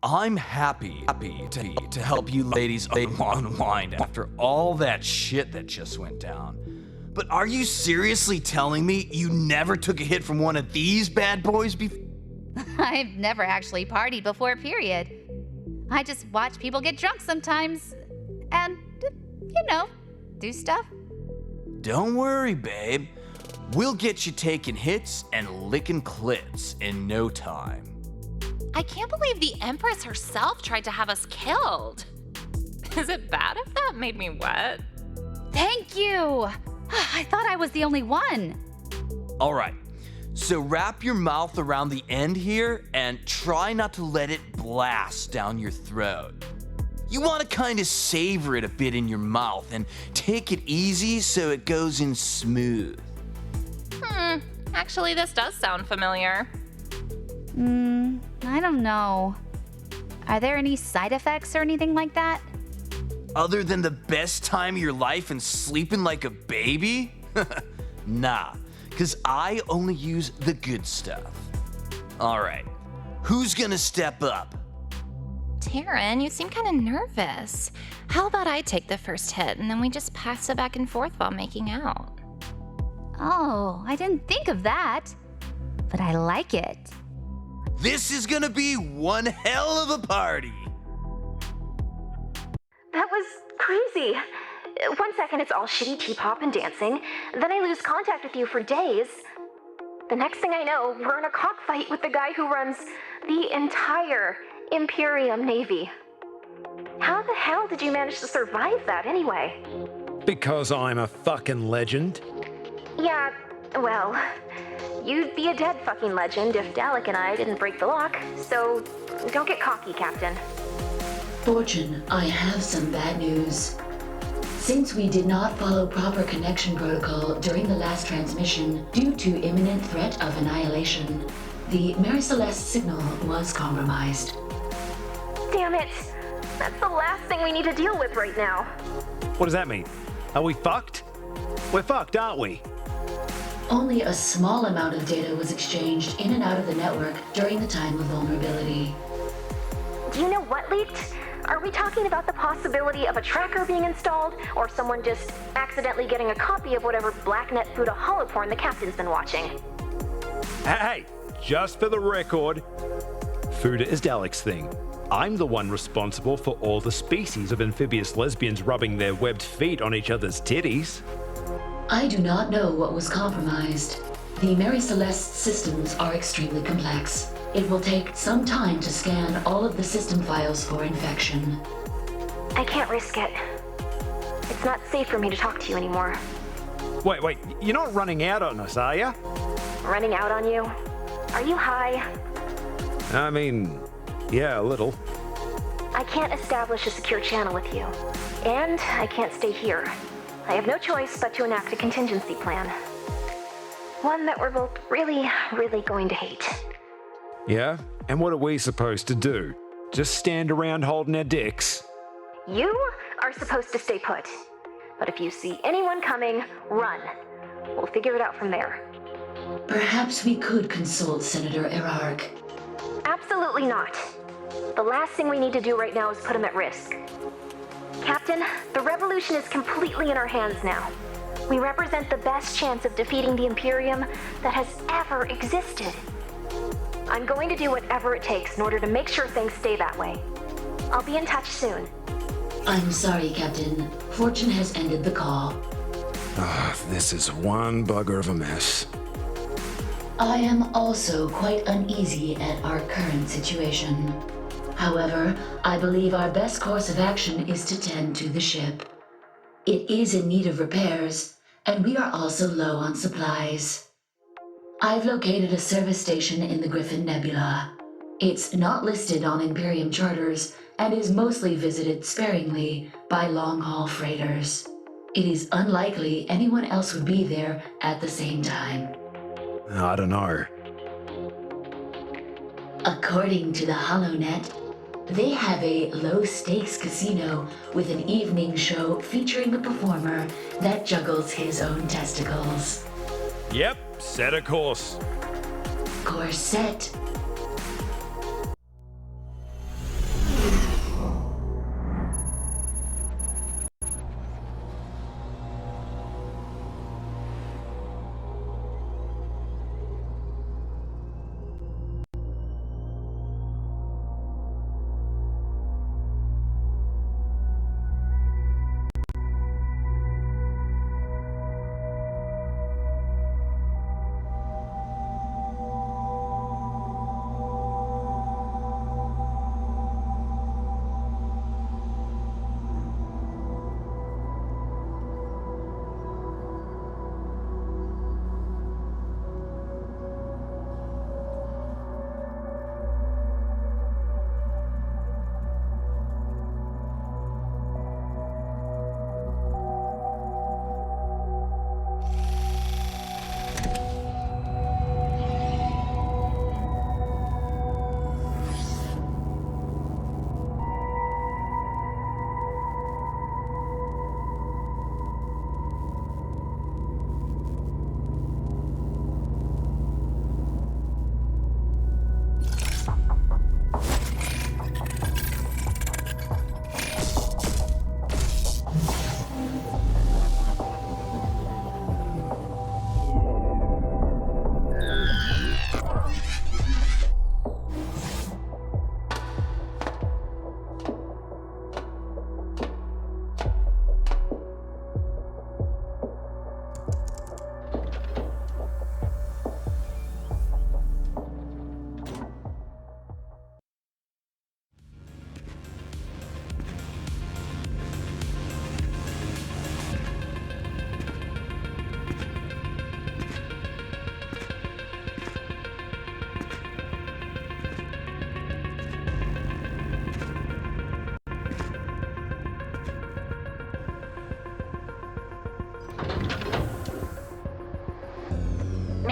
I'm happy to help you ladies unwind after all that shit that just went down. But are you seriously telling me you never took a hit from one of these bad boys before? I've never actually partied before, period. I just watch people get drunk sometimes and, do stuff. Don't worry, babe. We'll get you taking hits and licking clits in no time. I can't believe the Empress herself tried to have us killed. Is it bad if that made me wet? Thank you! I thought I was the only one. All right, so wrap your mouth around the end here and try not to let it blast down your throat. You want to kind of savor it a bit in your mouth and take it easy so it goes in smooth. Actually, this does sound familiar. I don't know. Are there any side effects or anything like that? Other than the best time of your life and sleeping like a baby? Nah, because I only use the good stuff. All right, who's gonna step up? Taryn, you seem kind of nervous. How about I take the first hit and then we just pass it back and forth while making out? Oh, I didn't think of that. But I like it. This is gonna be one hell of a party. That was crazy. 1 second it's all shitty T-pop and dancing, then I lose contact with you for days. The next thing I know, we're in a cockfight with the guy who runs the entire Imperium Navy. How the hell did you manage to survive that anyway? Because I'm a fucking legend. Yeah, well, you'd be a dead fucking legend if Dalek and I didn't break the lock, so don't get cocky, Captain. Fortune, I have some bad news. Since we did not follow proper connection protocol during the last transmission due to imminent threat of annihilation, the Mary Celeste signal was compromised. Damn it! That's the last thing we need to deal with right now. What does that mean? Are we fucked? We're fucked, aren't we? Only a small amount of data was exchanged in and out of the network during the time of vulnerability. Do you know what leaked? Are we talking about the possibility of a tracker being installed, or someone just accidentally getting a copy of whatever Blacknet Fuda holoporn the Captain's been watching? Hey, just for the record, Fuda is Dalek's thing. I'm the one responsible for all the species of amphibious lesbians rubbing their webbed feet on each other's titties. I do not know what was compromised. The Mary Celeste systems are extremely complex. It will take some time to scan all of the system files for infection. I can't risk it. It's not safe for me to talk to you anymore. Wait, you're not running out on us, are ya? Running out on you? Are you high? I mean, yeah, a little. I can't establish a secure channel with you. And I can't stay here. I have no choice but to enact a contingency plan. One that we're both really, really going to hate. Yeah? And what are we supposed to do? Just stand around holding our dicks? You are supposed to stay put. But if you see anyone coming, run. We'll figure it out from there. Perhaps we could consult Senator Erarch. Absolutely not. The last thing we need to do right now is put him at risk. Captain, the revolution is completely in our hands now. We represent the best chance of defeating the Imperium that has ever existed. I'm going to do whatever it takes in order to make sure things stay that way. I'll be in touch soon. I'm sorry, Captain. Fortune has ended the call. This is one bugger of a mess. I am also quite uneasy at our current situation. However, I believe our best course of action is to tend to the ship. It is in need of repairs, and we are also low on supplies. I've located a service station in the Griffin Nebula. It's not listed on Imperium charters and is mostly visited sparingly by long-haul freighters. It is unlikely anyone else would be there at the same time. I don't know. According to the HoloNet, they have a low-stakes casino with an evening show featuring a performer that juggles his own testicles. Yep, set a course. Course set.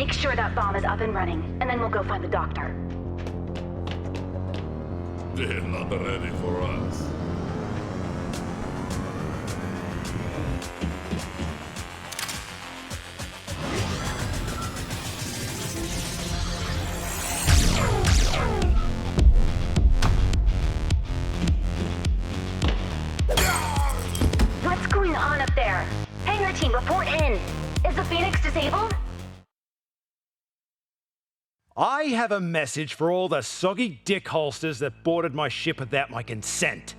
Make sure that bomb is up and running, and then we'll go find the doctor. They're not ready for us. What's going on up there? Hangar team, report in. Is the Phoenix disabled? I have a message for all the soggy dick holsters that boarded my ship without my consent.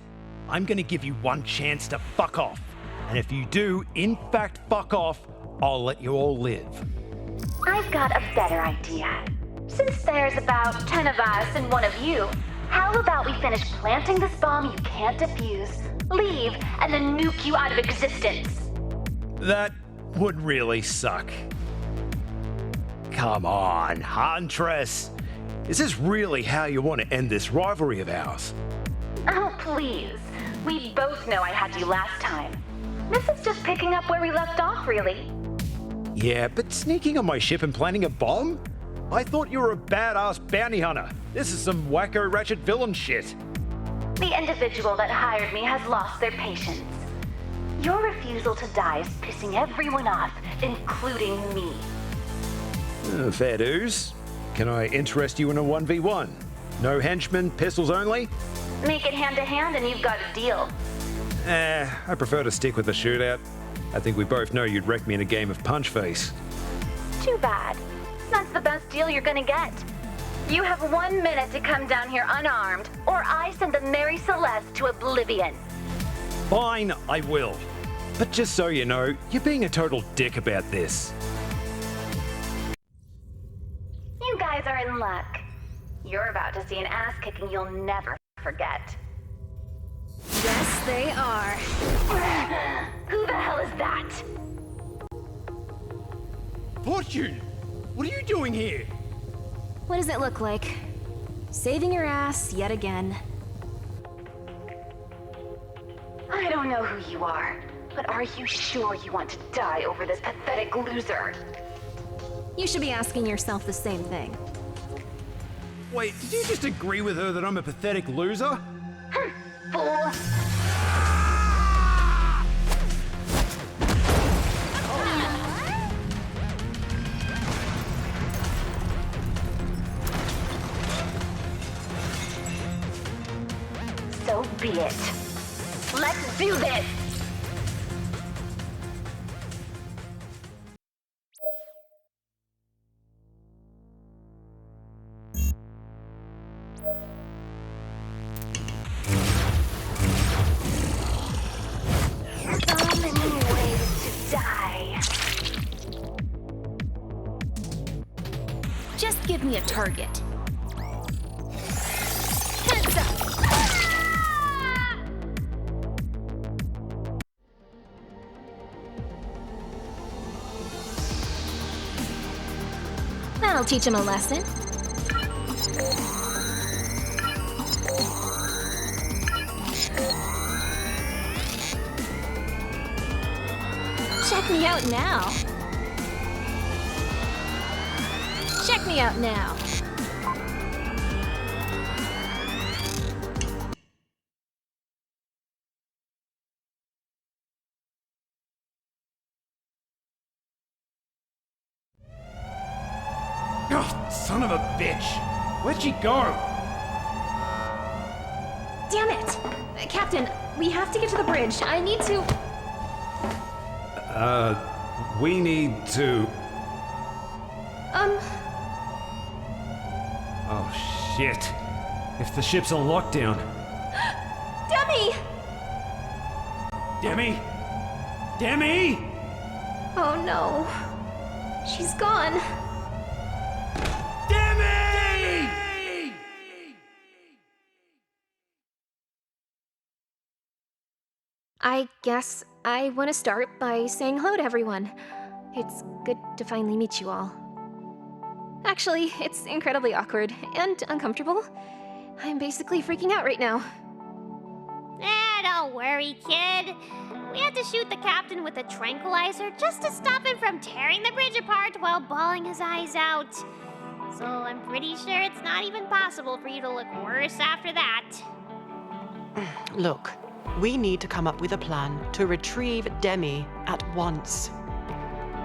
I'm gonna give you one chance to fuck off. And if you do, in fact, fuck off, I'll let you all live. I've got a better idea. Since there's about 10 of us and one of you, how about we finish planting this bomb you can't defuse, leave, and then nuke you out of existence? That would really suck. Come on, Huntress. Is this really how you want to end this rivalry of ours? Oh, please. We both know I had you last time. This is just picking up where we left off, really. Yeah, but sneaking on my ship and planting a bomb? I thought you were a badass bounty hunter. This is some wacko ratchet villain shit. The individual that hired me has lost their patience. Your refusal to die is pissing everyone off, including me. Fair dues. Can I interest you in a 1v1? No henchmen, pistols only? Make it hand-to-hand and you've got a deal. I prefer to stick with the shootout. I think we both know you'd wreck me in a game of punch face. Too bad. That's the best deal you're gonna get. You have 1 minute to come down here unarmed, or I send the Mary Celeste to oblivion. Fine, I will. But just so you know, you're being a total dick about this. You guys are in luck. You're about to see an ass-kicking you'll never forget. Yes, they are. Who the hell is that? Fortune! What are you doing here? What does it look like? Saving your ass yet again. I don't know who you are, but are you sure you want to die over this pathetic loser? You should be asking yourself the same thing. Wait, did you just agree with her that I'm a pathetic loser? Fool! So be it. Let's do this! So many ways to die. Just give me a target. Heads up! That'll teach him a lesson. Check me out now. Check me out now. Oh, son of a bitch! Where'd she go? Damn it! Captain, we have to get to the bridge. I need to... We need to... Oh, shit. If the ship's on lockdown... Demi! Demi? Demi? Oh no. She's gone. Demi! I guess I want to start by saying hello to everyone. It's good to finally meet you all. Actually, it's incredibly awkward and uncomfortable. I'm basically freaking out right now. Don't worry, kid. We had to shoot the captain with a tranquilizer just to stop him from tearing the bridge apart while bawling his eyes out. So I'm pretty sure it's not even possible for you to look worse after that. Look, we need to come up with a plan to retrieve Demi at once.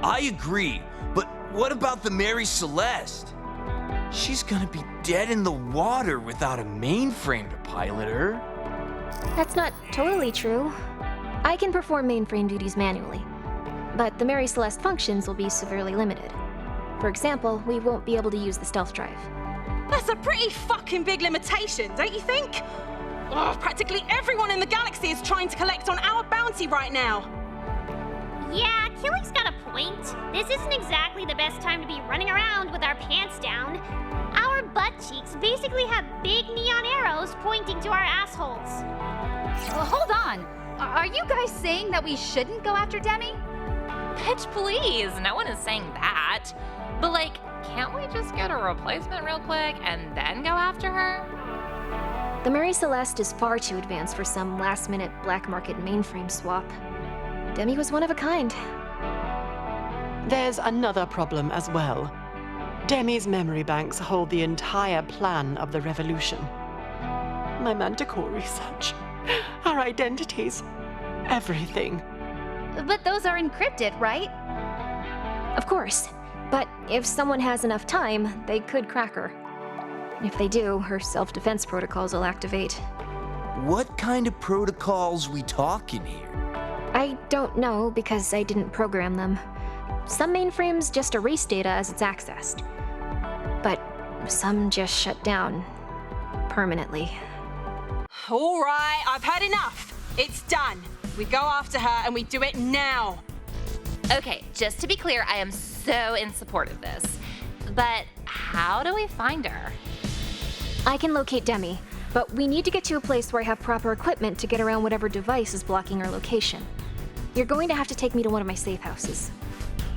I agree, but what about the Mary Celeste? She's gonna be dead in the water without a mainframe to pilot her. That's not totally true. I can perform mainframe duties manually, but the Mary Celeste functions will be severely limited. For example, we won't be able to use the stealth drive. That's a pretty fucking big limitation, don't you think? Oh, practically everyone in the galaxy is trying to collect on our bounty right now. Yeah, Killy's got a point. This isn't exactly the best time to be running around with our pants down. Our butt cheeks basically have big neon arrows pointing to our assholes. Hold on. Are you guys saying that we shouldn't go after Demi? Bitch, please. No one is saying that. But, like, can't we just get a replacement real quick and then go after her? The Mary Celeste is far too advanced for some last-minute black market mainframe swap. Demi was one of a kind. There's another problem as well. Demi's memory banks hold the entire plan of the revolution. My Manticore research, our identities, everything. But those are encrypted, right? Of course. But if someone has enough time, they could crack her. If they do, her self-defense protocols will activate. What kind of protocols we talking here? I don't know because I didn't program them. Some mainframes just erase data as it's accessed. But some just shut down permanently. All right, I've had enough. It's done. We go after her and we do it now. Okay, just to be clear, I am so in support of this. But how do we find her? I can locate Demi, but we need to get to a place where I have proper equipment to get around whatever device is blocking our location. You're going to have to take me to one of my safe houses.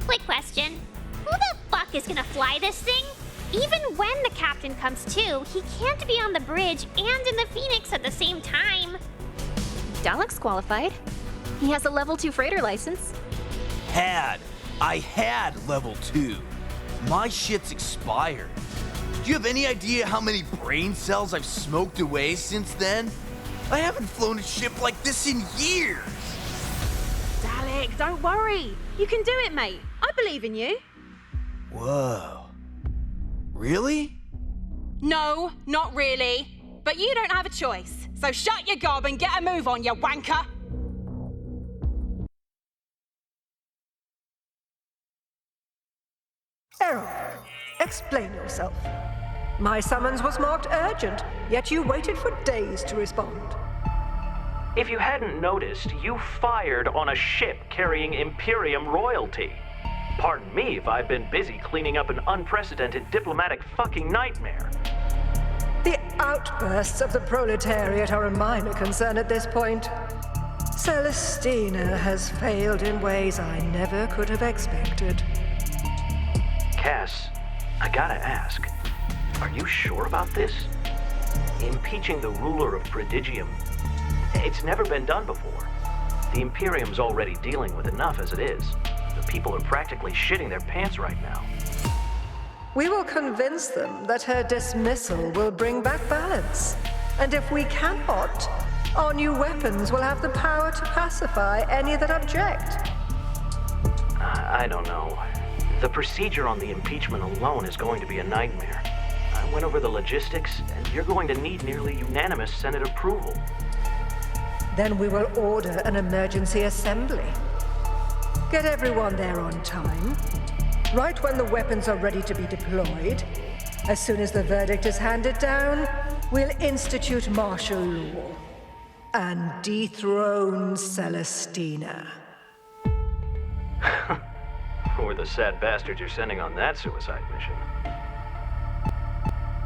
Quick question. Who the fuck is gonna fly this thing? Even when the captain comes to, he can't be on the bridge and in the Phoenix at the same time. Dalek's qualified. He has a level 2 freighter license. I had level 2. My shit's expired. Do you have any idea how many brain cells I've smoked away since then? I haven't flown a ship like this in years. Dalek, don't worry. You can do it, mate. I believe in you. Whoa. Really? No, not really. But you don't have a choice. So shut your gob and get a move on, you wanker. Errol, explain yourself. My summons was marked urgent, yet you waited for days to respond. If you hadn't noticed, you fired on a ship carrying Imperium royalty. Pardon me if I've been busy cleaning up an unprecedented diplomatic fucking nightmare. The outbursts of the proletariat are a minor concern at this point. Celestina has failed in ways I never could have expected. Cass, I gotta ask, are you sure about this? Impeaching the ruler of Prodigium, it's never been done before. The Imperium's already dealing with enough as it is. The people are practically shitting their pants right now. We will convince them that her dismissal will bring back balance. And if we cannot, our new weapons will have the power to pacify any that object. I don't know. The procedure on the impeachment alone is going to be a nightmare. I went over the logistics, and you're going to need nearly unanimous Senate approval. Then we will order an emergency assembly. Get everyone there on time. Right when the weapons are ready to be deployed. As soon as the verdict is handed down, we'll institute martial law and dethrone Celestina. Who are the sad bastards you're sending on that suicide mission?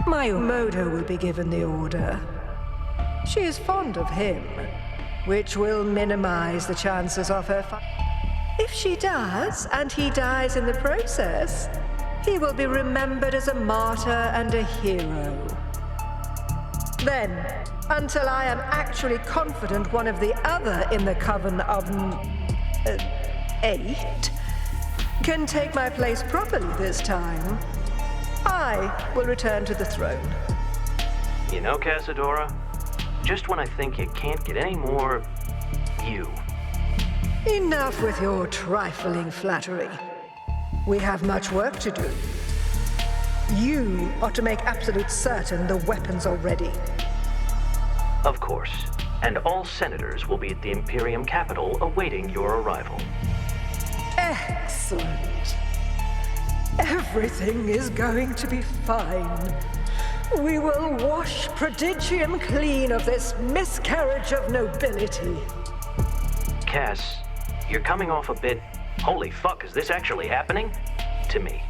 My Modo will be given the order. She is fond of him, which will minimize the chances of her If she does, and he dies in the process, he will be remembered as a martyr and a hero. Then, until I am actually confident one of the other in the coven of 8 can take my place properly this time, I will return to the throne. You know, Casadora, just when I think you can't get any more you. Enough with your trifling flattery. We have much work to do. You ought to make absolute certain the weapons are ready. Of course. And all senators will be at the Imperium Capitol awaiting your arrival. Excellent. Everything is going to be fine. We will wash Prodigium clean of this miscarriage of nobility. Cass, you're coming off a bit, holy fuck, is this actually happening? To me.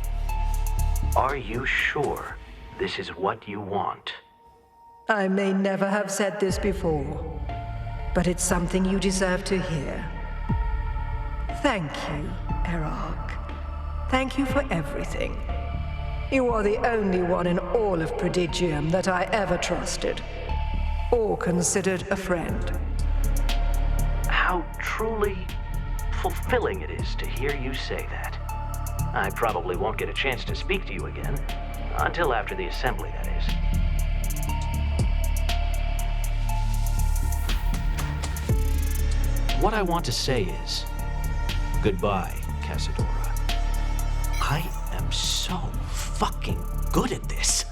Are you sure this is what you want? I may never have said this before, but it's something you deserve to hear. Thank you, Erarch. Thank you for everything. You are the only one in all of Prodigium that I ever trusted, or considered a friend. How truly fulfilling it is to hear you say that. I probably won't get a chance to speak to you again, until after the assembly, that is. What I want to say is, goodbye, Casadora. I am so fucking good at this.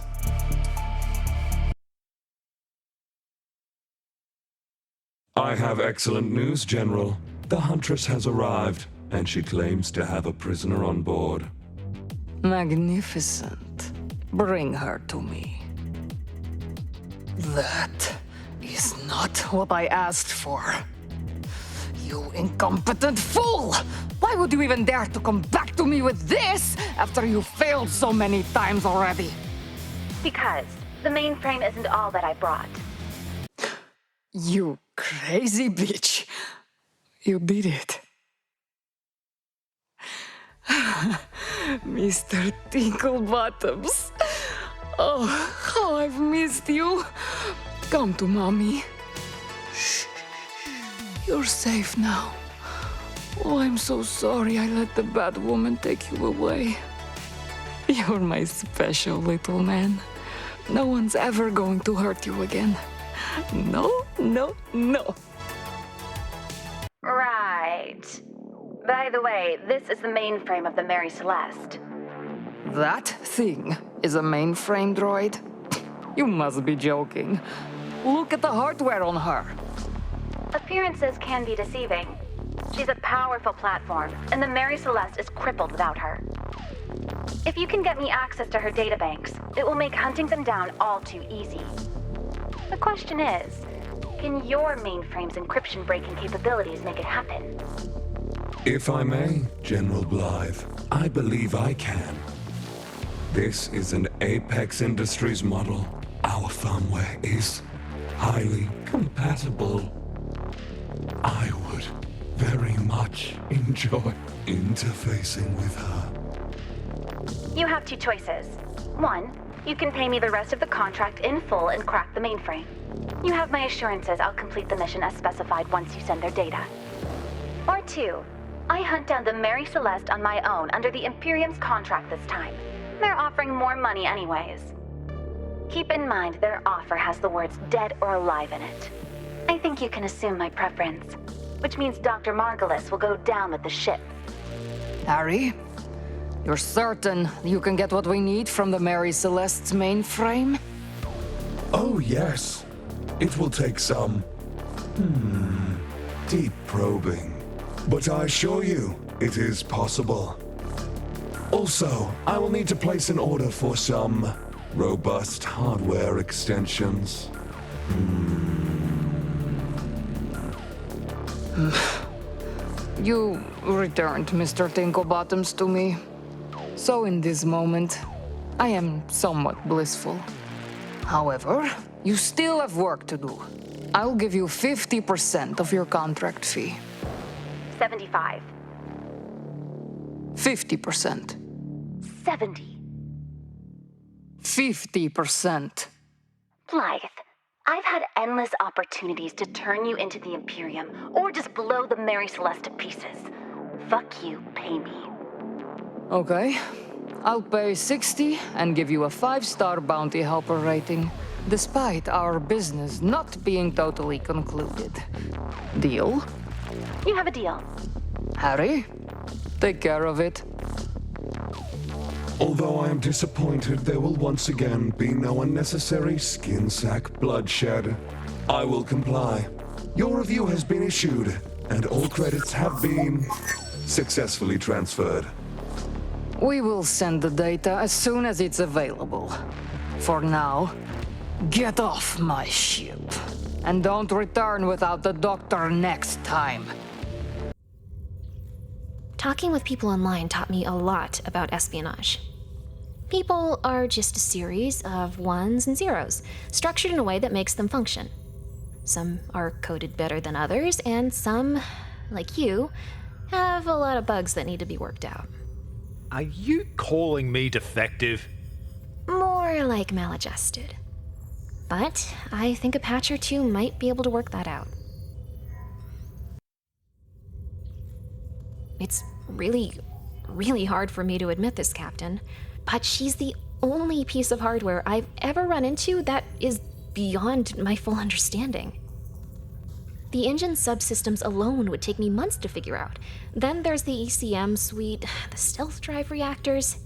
I have excellent news, General. The Huntress has arrived, and she claims to have a prisoner on board. Magnificent. Bring her to me. That is not what I asked for. You incompetent fool! Why would you even dare to come back to me with this after you failed so many times already? Because the mainframe isn't all that I brought. You crazy bitch. You did it. Mr. Tinklebottoms. Oh, how I've missed you. Come to Mommy. Shh. You're safe now. Oh, I'm so sorry I let the bad woman take you away. You're my special little man. No one's ever going to hurt you again. No, no, no. Right. By the way, this is the mainframe of the Mary Celeste. That thing is a mainframe droid? You must be joking. Look at the hardware on her. Appearances can be deceiving. She's a powerful platform, and the Mary Celeste is crippled without her. If you can get me access to her databanks, it will make hunting them down all too easy. The question is, can your mainframe's encryption breaking capabilities make it happen? If I may, General Blythe, I believe I can. This is an Apex Industries model. Our firmware is highly compatible. I would very much enjoy interfacing with her. You have two choices. One, you can pay me the rest of the contract in full and crack the mainframe. You have my assurances I'll complete the mission as specified once you send their data. Or two, I hunt down the Mary Celeste on my own under the Imperium's contract this time. They're offering more money anyways. Keep in mind their offer has the words dead or alive in it. I think you can assume my preference, which means Dr. Margulis will go down with the ship. Harry, you're certain you can get what we need from the Mary Celeste's mainframe? Oh, yes. It will take some deep probing. But I assure you, it is possible. Also, I will need to place an order for some robust hardware extensions. You returned Mr. Tinklebottoms to me. So in this moment, I am somewhat blissful. However, you still have work to do. I'll give you 50% of your contract fee. 75. 50%. 70. 50%. Blythe, I've had endless opportunities to turn you into the Imperium, or just blow the Mary Celeste to pieces. Fuck you, pay me. Okay. I'll pay 60 and give you a 5-star bounty helper rating, despite our business not being totally concluded. Deal? You have a deal. Harry, take care of it. Although I am disappointed, there will once again be no unnecessary skin sack bloodshed. I will comply. Your review has been issued, and all credits have been successfully transferred. We will send the data as soon as it's available. For now, get off my ship. And don't return without the doctor next time. Talking with people online taught me a lot about espionage. People are just a series of ones and zeros, structured in a way that makes them function. Some are coded better than others, and some, like you, have a lot of bugs that need to be worked out. Are you calling me defective? More like maladjusted. But I think a patch or two might be able to work that out. It's really hard for me to admit this, Captain, but she's the only piece of hardware I've ever run into that is beyond my full understanding. The engine subsystems alone would take me months to figure out. Then there's the ECM suite, the stealth drive reactors,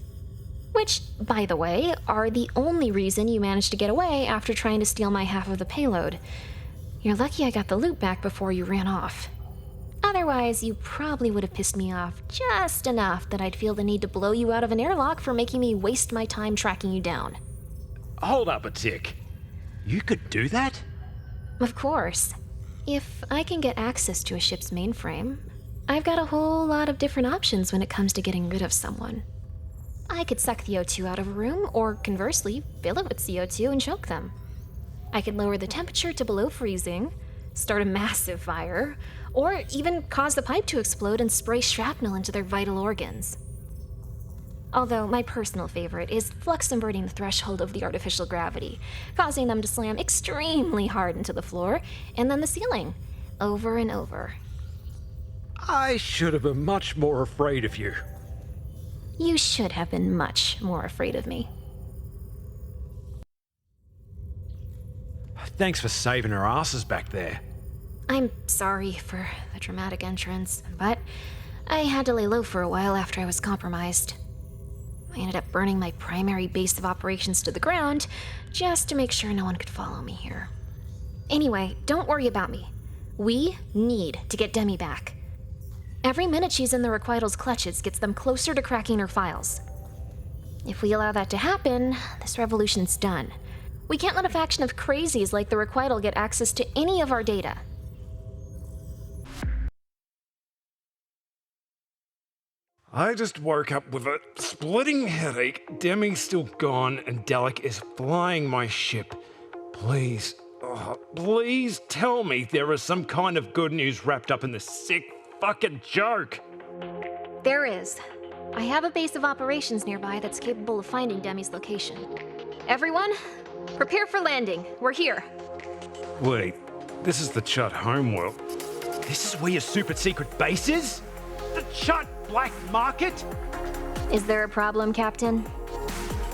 which, by the way, are the only reason you managed to get away after trying to steal my half of the payload. You're lucky I got the loot back before you ran off. Otherwise, you probably would have pissed me off just enough that I'd feel the need to blow you out of an airlock for making me waste my time tracking you down. Hold up a tick. You could do that? Of course. If I can get access to a ship's mainframe, I've got a whole lot of different options when it comes to getting rid of someone. I could suck the O2 out of a room, or conversely, fill it with CO2 and choke them. I could lower the temperature to below freezing, start a massive fire, or even cause the pipe to explode and spray shrapnel into their vital organs. Although my personal favorite is flux inverting the threshold of the artificial gravity, causing them to slam extremely hard into the floor and then the ceiling, over and over. I should have been much more afraid of you. You should have been much more afraid of me. Thanks for saving our asses back there. I'm sorry for the dramatic entrance, but I had to lay low for a while after I was compromised. I ended up burning my primary base of operations to the ground just to make sure no one could follow me here. Anyway, don't worry about me. We need to get Demi back. Every minute she's in the Requital's clutches gets them closer to cracking her files. If we allow that to happen, this revolution's done. We can't let a faction of crazies like the Requital get access to any of our data. I just woke up with a splitting headache. Demi's still gone, and Dalek is flying my ship. Please, please tell me there is some kind of good news wrapped up in this sick fucking joke. There is. I have a base of operations nearby that's capable of finding Demi's location. Everyone, prepare for landing. We're here. Wait, this is the Chut homeworld. This is where your super secret base is? The Chut Black Market? Is there a problem, Captain?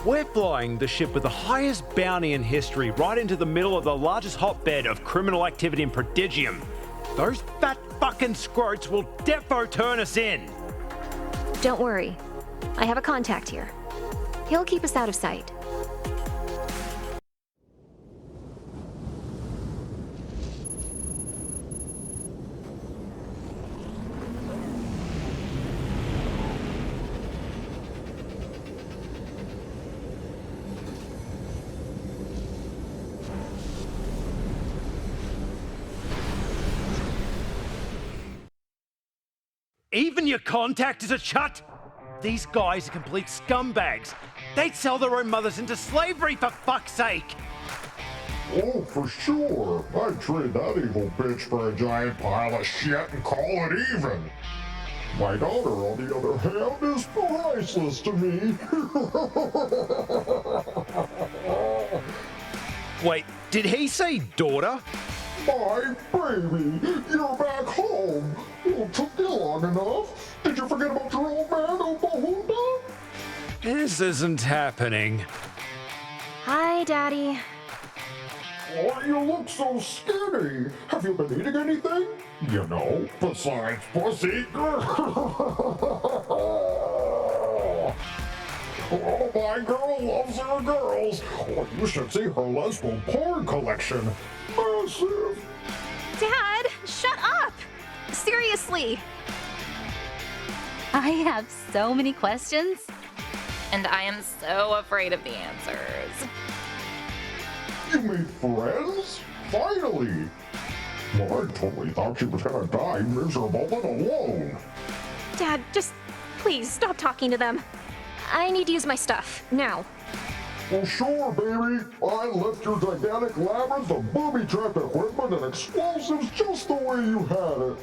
We're flying the ship with the highest bounty in history right into the middle of the largest hotbed of criminal activity in Prodigium. Those fat fucking scroats will defo turn us in. Don't worry. I have a contact here. He'll keep us out of sight. Even your contact is a Chut? These guys are complete scumbags. They'd sell their own mothers into slavery, for fuck's sake! Oh, for sure. I'd trade that evil bitch for a giant pile of shit and call it even. My daughter, on the other hand, is priceless to me. Wait, Did he say daughter? My baby, you're back home. It took you long enough. Did you forget about your old man, Opa? This isn't happening. Hi, Daddy. Why you look so skinny? Have you been eating anything? You know, besides pussy. Oh, my girl loves her girls. Oh, you should see her lesbian porn collection. Massive. Dad, shut up! Seriously. I have so many questions. And I am so afraid of the answers. You made friends? Finally! Well, I totally thought she was gonna die miserable and alone. Dad, just please stop talking to them. I need to use my stuff, now. Well, sure, baby. I left your gigantic labyrinth of booby-trapped equipment and explosives just the way you had it.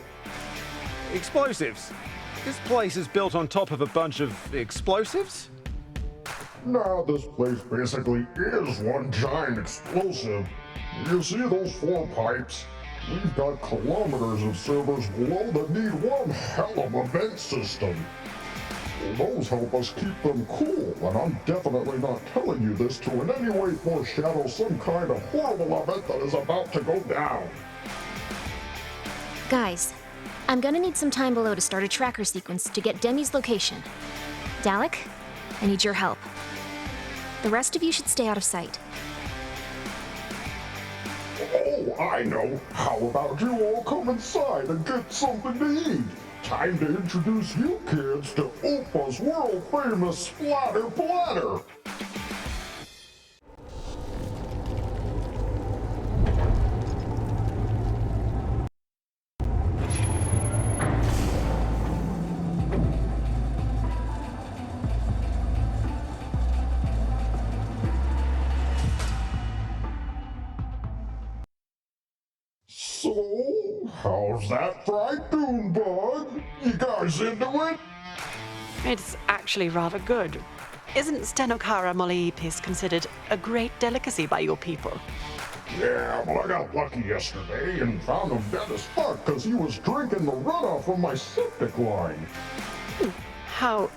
Explosives? This place is built on top of a bunch of explosives? Now, this place basically is one giant explosive. You see those 4 pipes? We've got kilometers of servers below that need one hell of a vent system. Those help us keep them cool, and I'm definitely not telling you this to in any way foreshadow some kind of horrible event that is about to go down. Guys, I'm gonna need some time below to start a tracker sequence to get Demi's location. Dalek, I need your help. The rest of you should stay out of sight. Oh, I know. How about you all come inside and get something to eat? Time to introduce you kids to Opa's world-famous Splatter Platter. So, how's that fried dune bug? You guys into it? It's actually rather good. Isn't Stenokara Mollyepis considered a great delicacy by your people? Yeah, well, I got lucky yesterday and found him dead as fuck because he was drinking the runoff from my septic line. How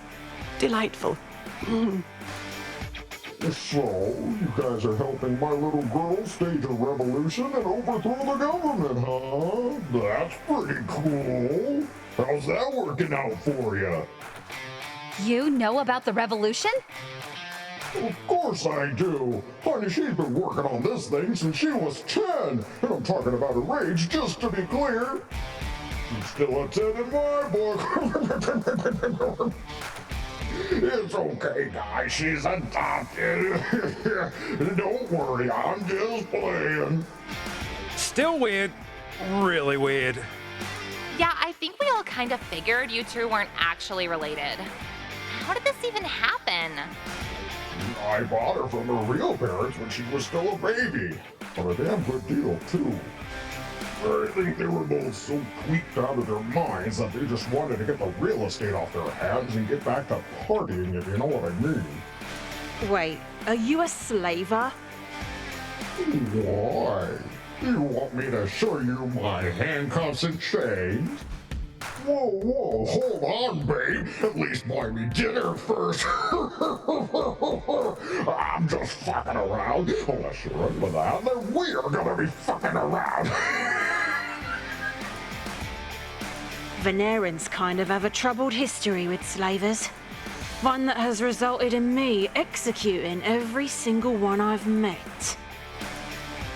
delightful. So, you guys are helping my little girl stage a revolution and overthrow the government, huh? That's pretty cool. How's that working out for you? You know about the revolution? Of course I do. Honey, she's been working on this thing since she was 10. And I'm talking about her age, just to be clear. She's still a 10 in my book. It's okay, guys. She's adopted. Don't worry, I'm just playing. Still weird. Really weird. Yeah, I think we all kind of figured you two weren't actually related. How did this even happen? I bought her from her real parents when she was still a baby. For a damn good deal, too. I think they were both so tweaked out of their minds that they just wanted to get the real estate off their hands and get back to partying, if you know what I mean. Wait, are you a slaver? Why? You want me to show you my handcuffs and chains? Whoa, hold on, babe. At least buy me dinner first. I'm just fucking around. Unless you're into that, then we're gonna be fucking around. Venerans kind of have a troubled history with slavers. One that has resulted in me executing every single one I've met.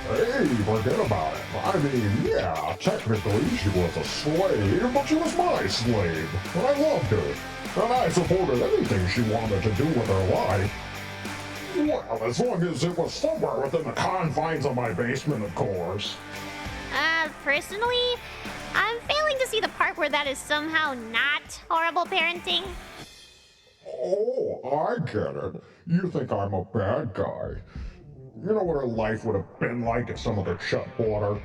Hey, forget about it. I mean, yeah, technically she was a slave, but she was my slave. I loved her, and I supported anything she wanted to do with her life. Well, as long as it was somewhere within the confines of my basement, of course. Personally, I'm failing to see the part where that is somehow not horrible parenting. Oh, I get it. You think I'm a bad guy. You know what her life would have been like if some other chut bought her?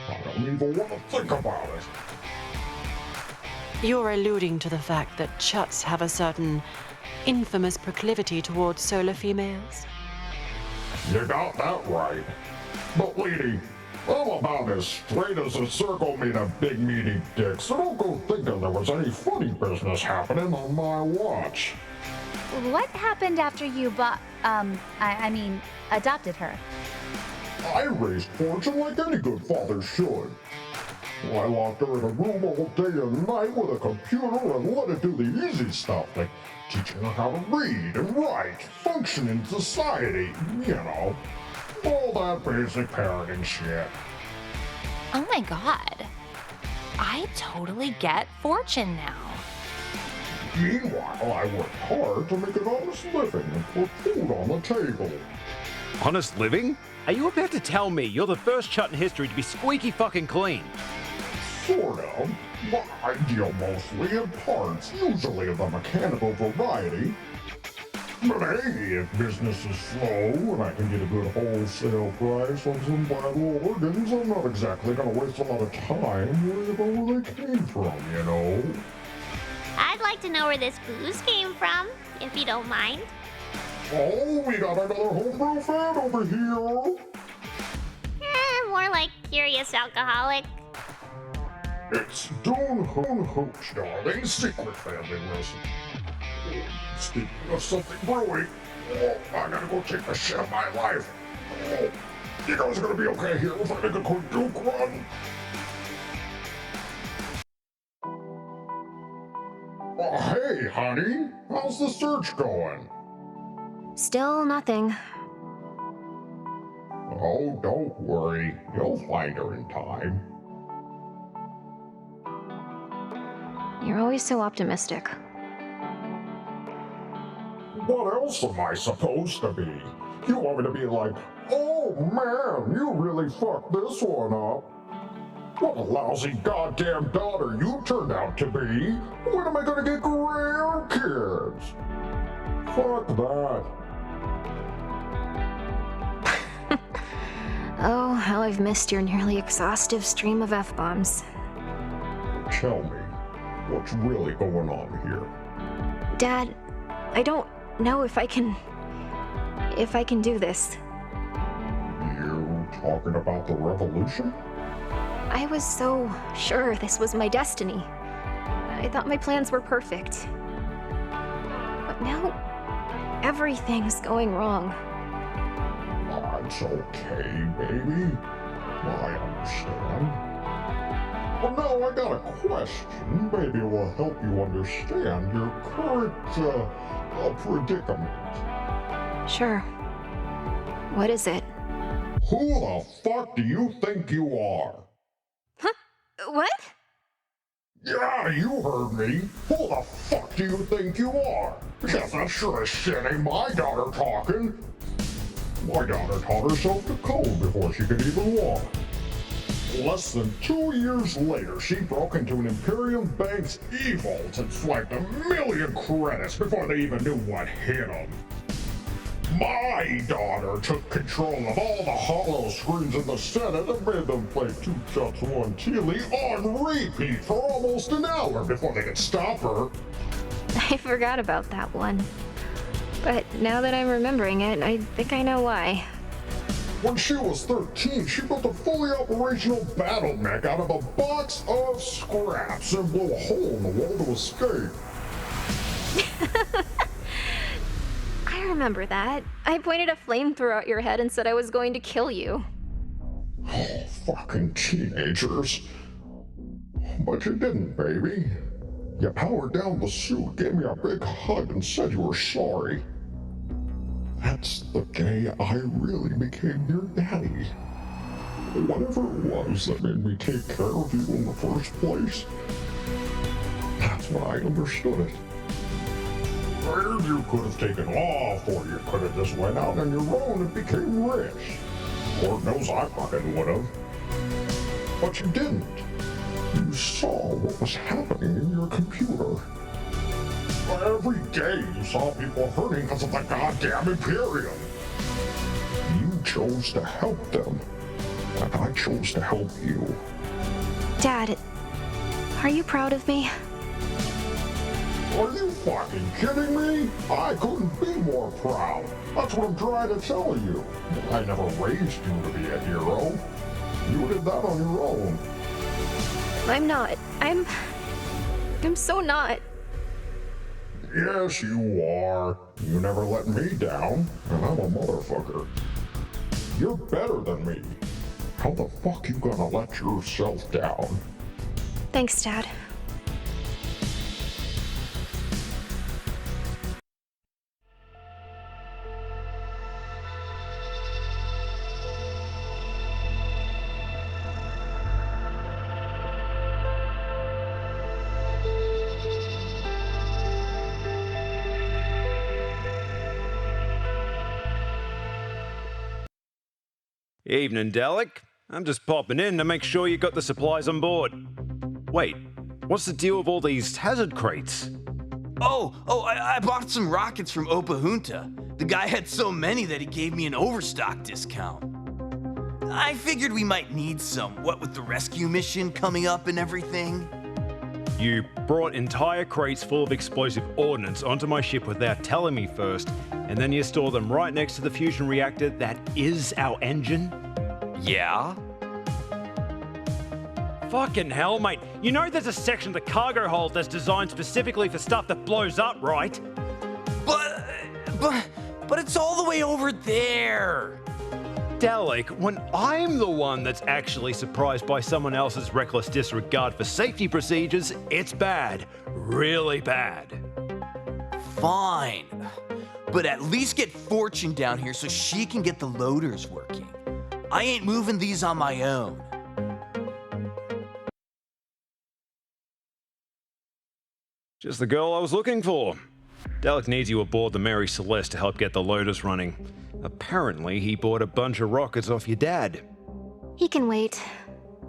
I don't even want to think about it. You're alluding to the fact that chuts have a certain infamous proclivity towards solar females? You got that right. But lady, I'm about as straight as a circle made of big meaty dicks, so don't go thinking there was any funny business happening on my watch. What happened after you adopted her? I raised Fortune like any good father should. I locked her in a room all day and night with a computer and let it do the easy stuff, like teaching her how to read and write, function in society, you know, all that basic parenting shit. Oh my god. I totally get Fortune now. Meanwhile, I worked hard to make an honest living and put food on the table. Honest living? Are you about to tell me you're the first chut in history to be squeaky fucking clean? Sort of. But I deal mostly in parts, usually of the mechanical variety. But hey, if business is slow and I can get a good wholesale price on some vital organs, I'm not exactly gonna waste a lot of time worrying about where they came from, you know? I'd like to know where this booze came from, if you don't mind. Oh, we got another homebrew fan over here. More like curious alcoholic. It's Doon Hoon Hooch, darling. Secret family recipe. Speaking of something brewing, I gotta go take a shit of my life. You guys are gonna be okay here if I make a quick Duke run? Hey, honey. How's the search going? Still nothing. Oh, don't worry. You'll find her in time. You're always so optimistic. What else am I supposed to be? You want me to be like, oh man, you really fucked this one up? What a lousy goddamn daughter you turned out to be. When am I gonna get grandkids? Fuck that. Oh, how I've missed your nearly exhaustive stream of F-bombs. Tell me, what's really going on here? Dad, I don't know if I can do this. You talking about the revolution? I was so sure this was my destiny. I thought my plans were perfect. But now, everything's going wrong. It's okay, baby. I understand. Well, now I got a question. Maybe it will help you understand your current, predicament. Sure. What is it? Who the fuck do you think you are? Huh? What? Yeah, you heard me. Who the fuck do you think you are? Because that sure as shit ain't my daughter talking. My daughter taught herself to code before she could even walk. Less than 2 years later, she broke into an Imperium Bank's e-vault and swiped 1 million credits before they even knew what hit them. My daughter took control of all the hollow screens in the Senate and made them play 2 Shots 1 Chili on repeat for almost an hour before they could stop her. I forgot about that one. But now that I'm remembering it, I think I know why. When she was 13, she built a fully operational battle mech out of a box of scraps and blew a hole in the wall to escape. I remember that. I pointed a flamethrower at your head and said I was going to kill you. Oh, fucking teenagers. But you didn't, baby. You powered down the suit, gave me a big hug, and said you were sorry. That's the day I really became your daddy. Whatever it was that made me take care of you in the first place, that's when I understood it. Or you could have taken off, or you could have just went out on your own and became rich. Lord knows I fucking would have. But you didn't. You saw what was happening in your computer. Every day you saw people hurting because of the goddamn Imperium. You chose to help them, and I chose to help you. Dad, are you proud of me? Are you fucking kidding me? I couldn't be more proud. That's what I'm trying to tell you. I never raised you to be a hero. You did that on your own. I'm not. I'm so not. Yes, you are. You never let me down, and I'm a motherfucker. You're better than me. How the fuck you gonna let yourself down? Thanks, Dad. Evening, Dalek. I'm just popping in to make sure you got the supplies on board. Wait, what's the deal with all these hazard crates? I bought some rockets from Opahunta. The guy had so many that he gave me an overstock discount. I figured we might need some, what with the rescue mission coming up and everything. You brought entire crates full of explosive ordnance onto my ship without telling me first, and then you store them right next to the fusion reactor that is our engine? Yeah? Fucking hell, mate. You know there's a section of the cargo hold that's designed specifically for stuff that blows up, right? But it's all the way over there. Dalek, when I'm the one that's actually surprised by someone else's reckless disregard for safety procedures, it's bad. Really bad. Fine. But at least get Fortune down here so she can get the loaders working. I ain't moving these on my own. Just the girl I was looking for. Dalek needs you aboard the Mary Celeste to help get the loaders running. Apparently, he bought a bunch of rockets off your dad. He can wait.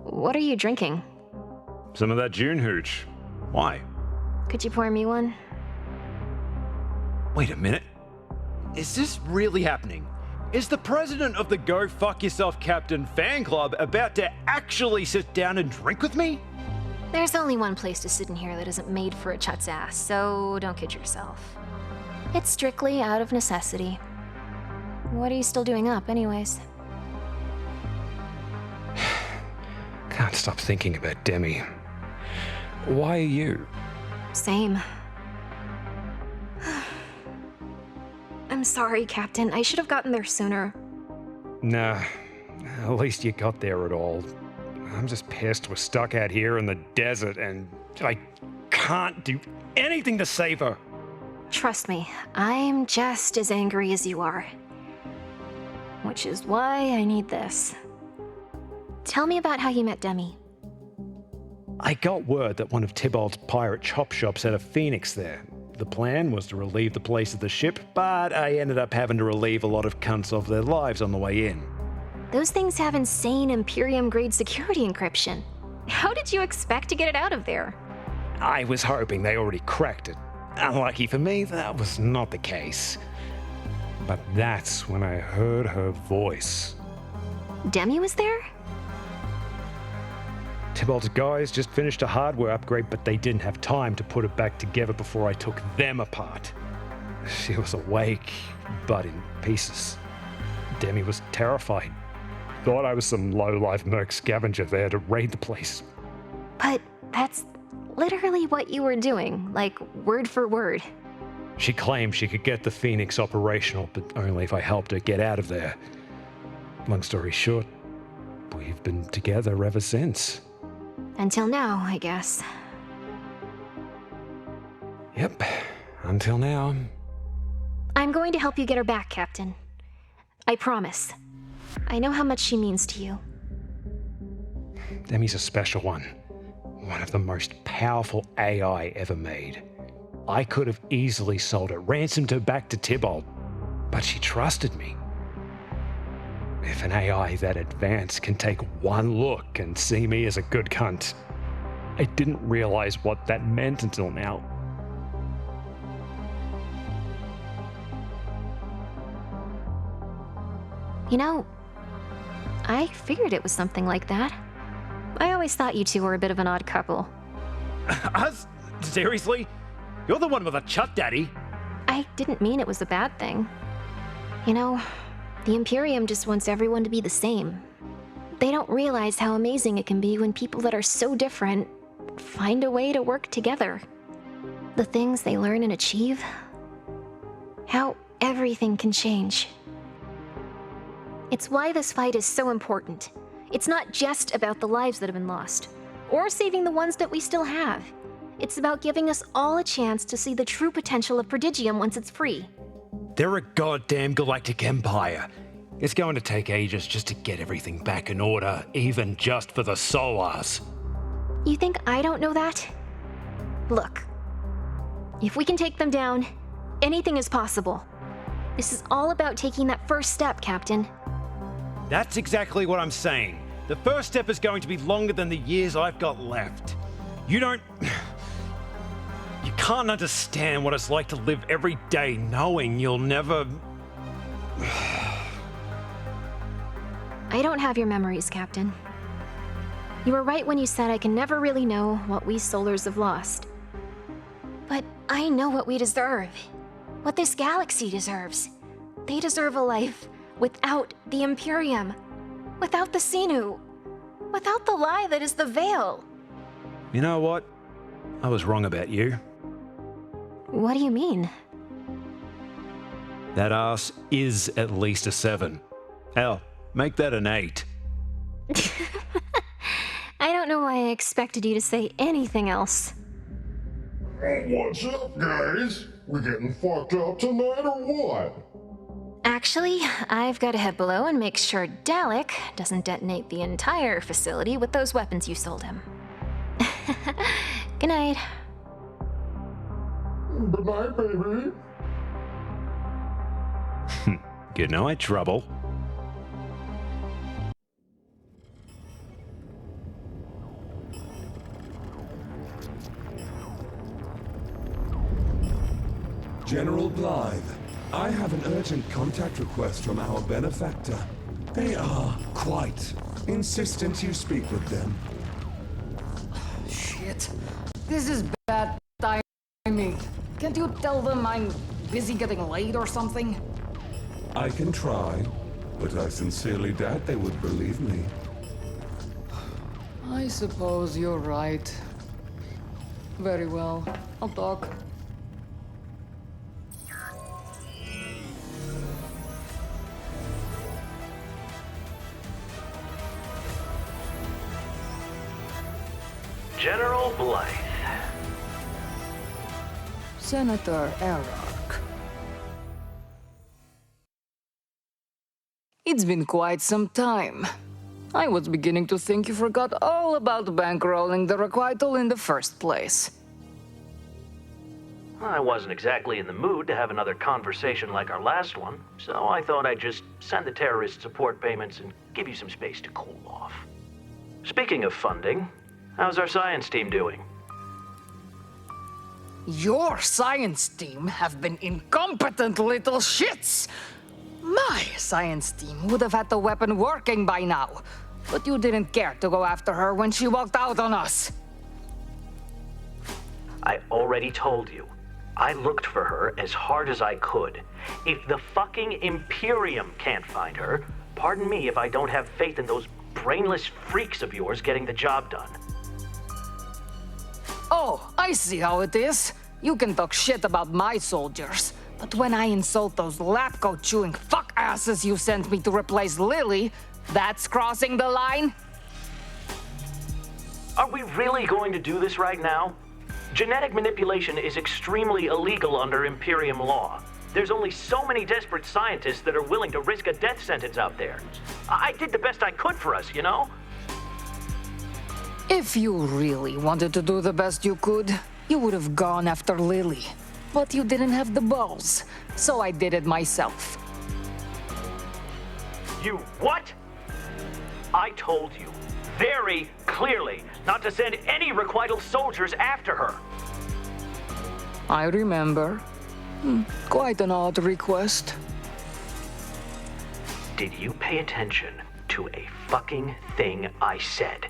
What are you drinking? Some of that June hooch. Why? Could you pour me one? Wait a minute. Is this really happening? Is the president of the Go Fuck Yourself Captain fan club about to actually sit down and drink with me? There's only one place to sit in here that isn't made for a chut's ass, so don't kid yourself. It's strictly out of necessity. What are you still doing up, anyways? Can't stop thinking about Demi. Why are you? Same. I'm sorry, Captain. I should have gotten there sooner. Nah, at least you got there at all. I'm just pissed we're stuck out here in the desert and I can't do anything to save her. Trust me, I'm just as angry as you are. Which is why I need this. Tell me about how you met Demi. I got word that one of Tybalt's pirate chop shops had a Phoenix there. The plan was to relieve the place of the ship, but I ended up having to relieve a lot of cunts of their lives on the way in. Those things have insane Imperium-grade security encryption. How did you expect to get it out of there? I was hoping they already cracked it. Unlucky for me, that was not the case. But that's when I heard her voice. Demi was there? Tybalt's guys just finished a hardware upgrade, but they didn't have time to put it back together before I took them apart. She was awake, but in pieces. Demi was terrified. Thought I was some low-life merc scavenger there to raid the place. But that's literally what you were doing, like word for word. She claimed she could get the Phoenix operational, but only if I helped her get out of there. Long story short, we've been together ever since. Until now, I guess. Yep, until now. I'm going to help you get her back, Captain. I promise. I know how much she means to you. Demi's a special one. One of the most powerful AI ever made. I could have easily sold her, ransomed her back to Tybalt, but she trusted me. If an AI that advanced can take one look and see me as a good cunt, I didn't realize what that meant until now. You know, I figured it was something like that. I always thought you two were a bit of an odd couple. Us? Seriously? You're the one with a chut, Daddy. I didn't mean it was a bad thing. You know, the Imperium just wants everyone to be the same. They don't realize how amazing it can be when people that are so different find a way to work together. The things they learn and achieve, how everything can change. It's why this fight is so important. It's not just about the lives that have been lost, or saving the ones that we still have. It's about giving us all a chance to see the true potential of Prodigium once it's free. They're a goddamn galactic empire. It's going to take ages just to get everything back in order, even just for the Solars. You think I don't know that? Look, if we can take them down, anything is possible. This is all about taking that first step, Captain. That's exactly what I'm saying. The first step is going to be longer than the years I've got left. You can't understand what it's like to live every day knowing you'll never... I don't have your memories, Captain. You were right when you said I can never really know what we Solars have lost. But I know what we deserve. What this galaxy deserves. They deserve a life without the Imperium. Without the Sinu. Without the lie that is the Veil. You know what? I was wrong about you. What do you mean? That ass is at least a 7. Hell, make that an 8. I don't know why I expected you to say anything else. What's up, guys? We getting fucked up tonight or what? Actually, I've got to head below and make sure Dalek doesn't detonate the entire facility with those weapons you sold him. Good night. Good night, baby. Good night, Trouble. General Blythe, I have an urgent contact request from our benefactor. They are quite insistent you speak with them. Shit. This is bad timing. Can't you tell them I'm busy getting laid or something? I can try, but I sincerely doubt they would believe me. I suppose you're right. Very well. I'll talk. General Blythe. Senator Erarch. It's been quite some time. I was beginning to think you forgot all about bankrolling the requital in the first place. I wasn't exactly in the mood to have another conversation like our last one, so I thought I'd just send the terrorist support payments and give you some space to cool off. Speaking of funding, how's our science team doing? Your science team have been incompetent little shits! My science team would have had the weapon working by now, but you didn't care to go after her when she walked out on us. I already told you. I looked for her as hard as I could. If the fucking Imperium can't find her, pardon me if I don't have faith in those brainless freaks of yours getting the job done. Oh, I see how it is. You can talk shit about my soldiers, but when I insult those lab coat chewing fuck asses you sent me to replace Lily, that's crossing the line? Are we really going to do this right now? Genetic manipulation is extremely illegal under Imperium law. There's only so many desperate scientists that are willing to risk a death sentence out there. I did the best I could for us, you know? If you really wanted to do the best you could, you would have gone after Lily. But you didn't have the balls, so I did it myself. You what? I told you very clearly not to send any requital soldiers after her. I remember. Quite an odd request. Did you pay attention to a fucking thing I said?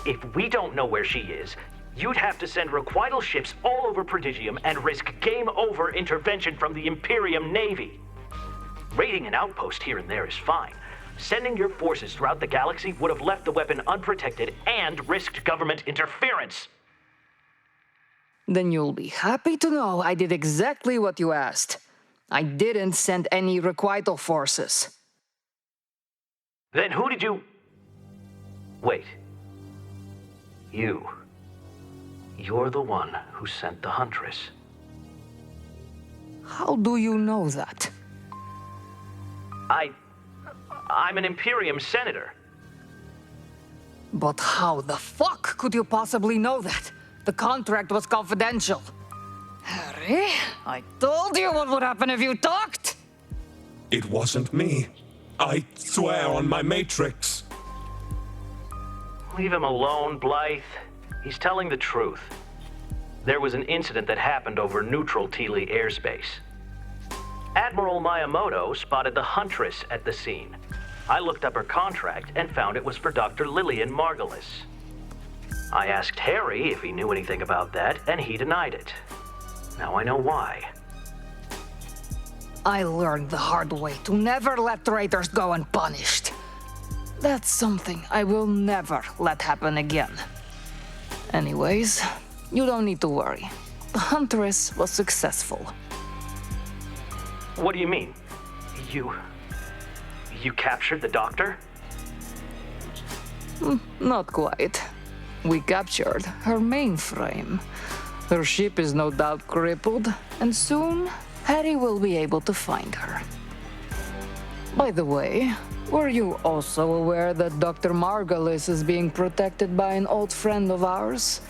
If we don't know where she is, You'd have to send requital ships all over Prodigium and risk game-over intervention from the Imperium Navy. Raiding an outpost here and there is fine. Sending your forces throughout the galaxy would have left the weapon unprotected and risked government interference. Then you'll be happy to know I did exactly what you asked. I didn't send any requital forces. Then who did you... Wait. You're the one who sent the Huntress. How do you know that? I'm an Imperium senator. But how the fuck could you possibly know that? The contract was confidential. Harry, I told you what would happen if you talked! It wasn't me. I swear on my matrix. Leave him alone, Blythe. He's telling the truth. There was an incident that happened over neutral Teely airspace. Admiral Miyamoto spotted the Huntress at the scene. I looked up her contract and found it was for Dr. Lillian Margulis. I asked Harry if he knew anything about that, and he denied it. Now I know why. I learned the hard way to never let traitors go unpunished. That's something I will never let happen again. Anyways, you don't need to worry. The Huntress was successful. What do you mean? You captured the Doctor? Not quite. We captured her mainframe. Her ship is no doubt crippled, and soon Harry will be able to find her. By the way, were you also aware that Dr. Margulis is being protected by an old friend of ours?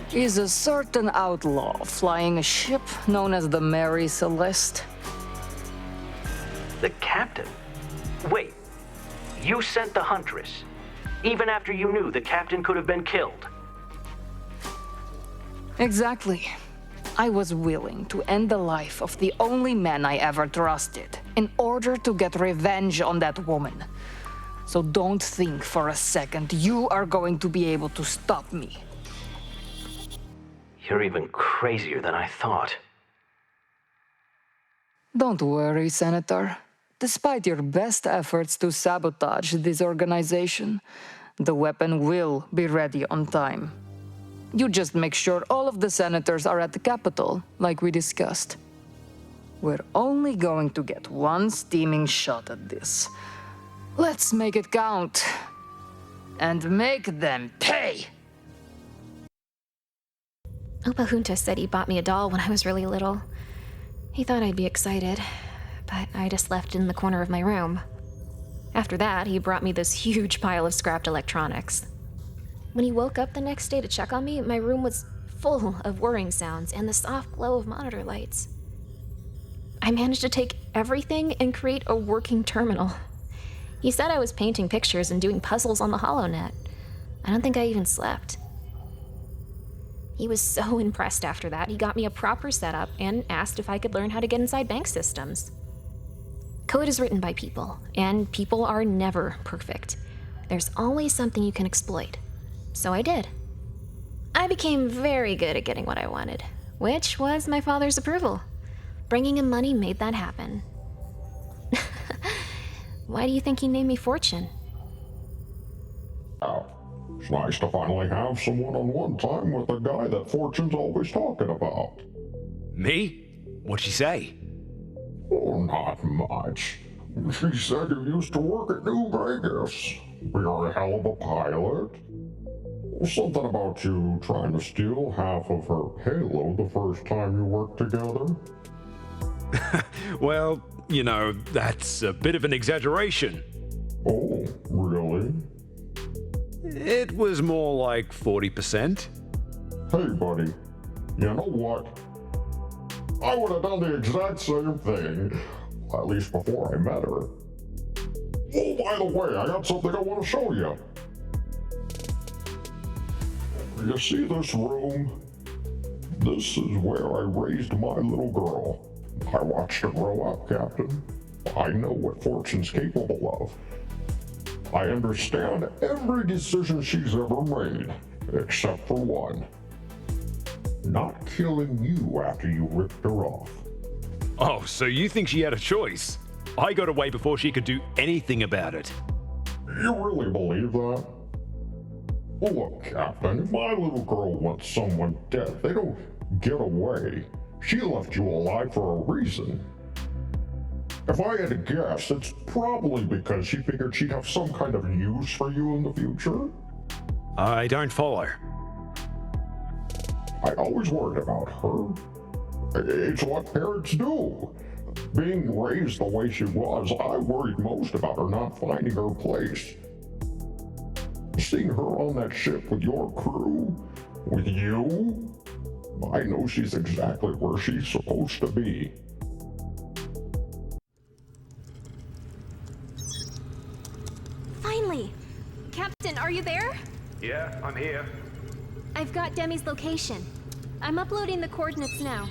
He's a certain outlaw flying a ship known as the Mary Celeste. The captain? Wait, you sent the Huntress, even after you knew the captain could have been killed? Exactly. I was willing to end the life of the only man I ever trusted in order to get revenge on that woman. So don't think for a second you are going to be able to stop me. You're even crazier than I thought. Don't worry, Senator. Despite your best efforts to sabotage this organization, the weapon will be ready on time. You just make sure all of the senators are at the Capitol, like we discussed. We're only going to get one steaming shot at this. Let's make it count. And make them pay! Opa Junta said he bought me a doll when I was really little. He thought I'd be excited, but I just left it in the corner of my room. After that, he brought me this huge pile of scrapped electronics. When he woke up the next day to check on me, my room was full of whirring sounds and the soft glow of monitor lights. I managed to take everything and create a working terminal. He said I was painting pictures and doing puzzles on the HoloNet. I don't think I even slept. He was so impressed after that, he got me a proper setup and asked if I could learn how to get inside bank systems. Code is written by people, and people are never perfect. There's always something you can exploit. So I did. I became very good at getting what I wanted, which was my father's approval. Bringing him money made that happen. Why do you think he named me Fortune? Oh, it's nice to finally have some one-on-one time with the guy that Fortune's always talking about. Me? What'd she say? Oh, not much. She said you used to work at New Vegas. You're a hell of a pilot. Something about you trying to steal half of her halo the first time you worked together. Well, you know, that's a bit of an exaggeration. Oh, really? It was more like 40%. Hey, buddy. You know what? I would have done the exact same thing. At least before I met her. Oh, by the way, I got something I want to show you. You see this room? This is where I raised my little girl. I watched her grow up, Captain. I know what Fortune's capable of. I understand every decision she's ever made, except for one. not killing you after you ripped her off. Oh, so you think she had a choice? I got away before she could do anything about it. You really believe that? Well, look, Captain, if my little girl wants someone dead, they don't get away. She left you alive for a reason. If I had to guess, it's probably because she figured she'd have some kind of use for you in the future. I don't follow. I always worried about her. It's what parents do. Being raised the way she was, I worried most about her not finding her place. Seeing her on that ship with your crew, with you, I know she's exactly where she's supposed to be. Finally! Captain, are you there? Yeah, I'm here. I've got Demi's location. I'm uploading the coordinates now.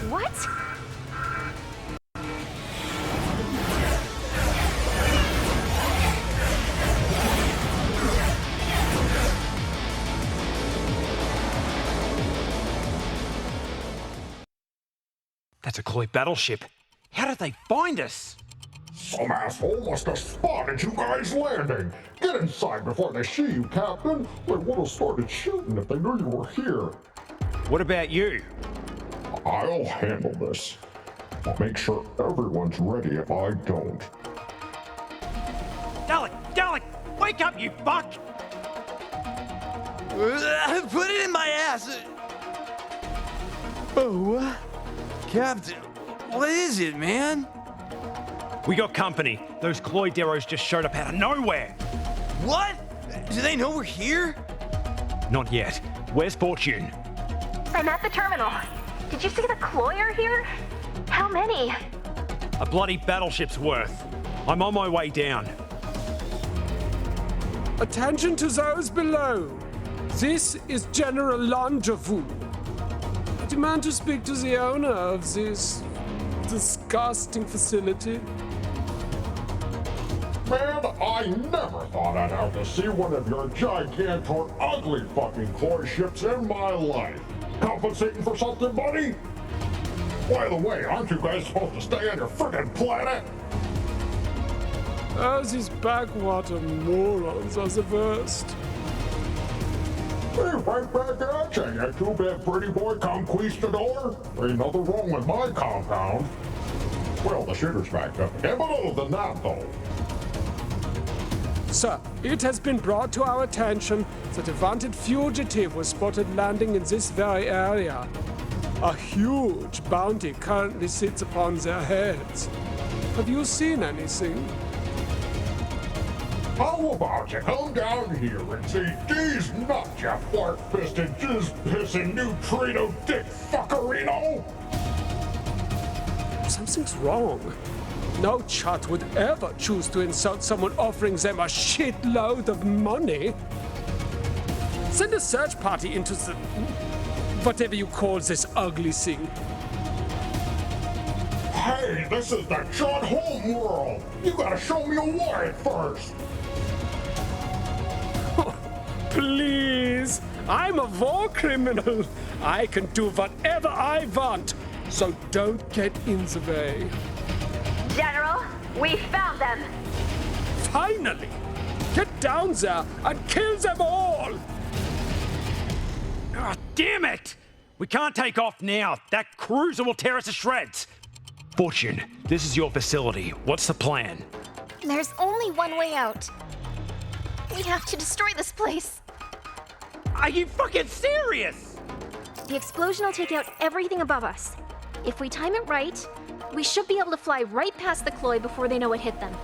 What? That's a Kloy battleship. How did they find us? Some asshole must have spotted you guys landing. Get inside before they see you, Captain. They would have started shooting if they knew you were here. What about you? I'll handle this. I'll make sure everyone's ready if I don't. Dalek, wake up, you fuck! Put it in my ass! Oh, Captain, what is it, man? We got company. Those Cloyderos just showed up out of nowhere. What? Do they know we're here? Not yet. Where's Fortune? I'm at the terminal. Did you see the Cloyer here? How many? A bloody battleship's worth. I'm on my way down. Attention to those below. This is General Longevu. I demand to speak to the owner of this disgusting facility. Man, I never thought I'd have to see one of your gigantor, ugly fucking Cloy ships in my life. Compensating for something, buddy? By the way, aren't you guys supposed to stay on your frickin' planet? Oh, these backwater morons are the worst. Hey, right back at you, you two-bit pretty boy conquistador. Ain't nothing wrong with my compound. Well, the shitter's backed up again, but other than that, though. Sir, it has been brought to our attention that a wanted fugitive was spotted landing in this very area. A huge bounty currently sits upon their heads. Have you seen anything? How about you come down here and see these nuts, you fart-fisted, jizz-pissing, neutrino dick fuckerino? Something's wrong. No Chut would ever choose to insult someone offering them a shitload of money. Send a search party into the... whatever you call this ugly thing. Hey, this is the John Home world! You gotta show me a warrant first! Please! I'm a war criminal! I can do whatever I want, so don't get in the way. General, we found them! Finally! Get down there and kill them all! Oh, damn it! We can't take off now. That cruiser will tear us to shreds. Fortune, this is your facility. What's the plan? There's only one way out. We have to destroy this place. Are you fucking serious? The explosion will take out everything above us. If we time it right, we should be able to fly right past the Cloy before they know it hit them.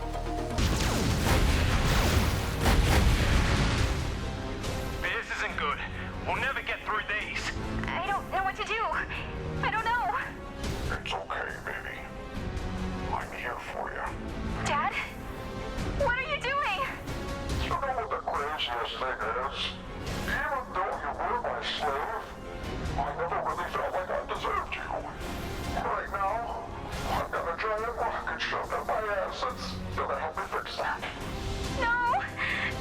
This isn't good. We'll never get through these. I don't know what to do. I don't know. It's okay, baby. I'm here for you. Dad? What are you doing? You know what the craziest thing is? Even though you were my slave, I never really felt like I deserved you. Right now, I've got a giant rocket shoved up my ass that's gonna help me fix that. No!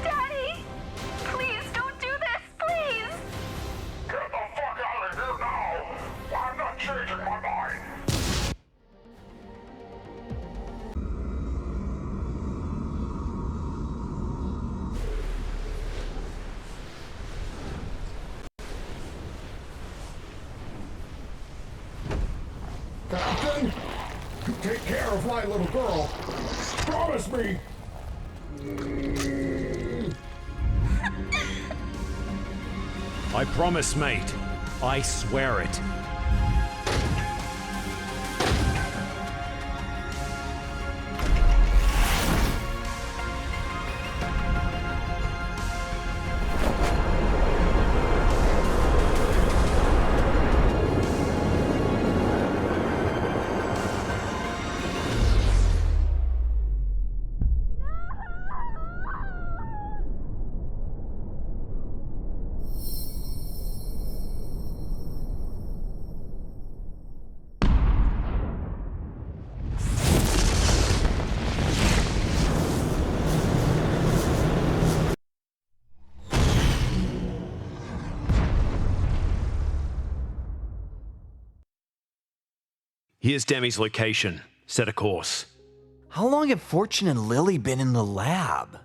Daddy! Please! butterfly little girl. Promise me. I promise, mate. I swear it. Here's Demi's location. Set a course. How long have Fortune and Lily been in the lab?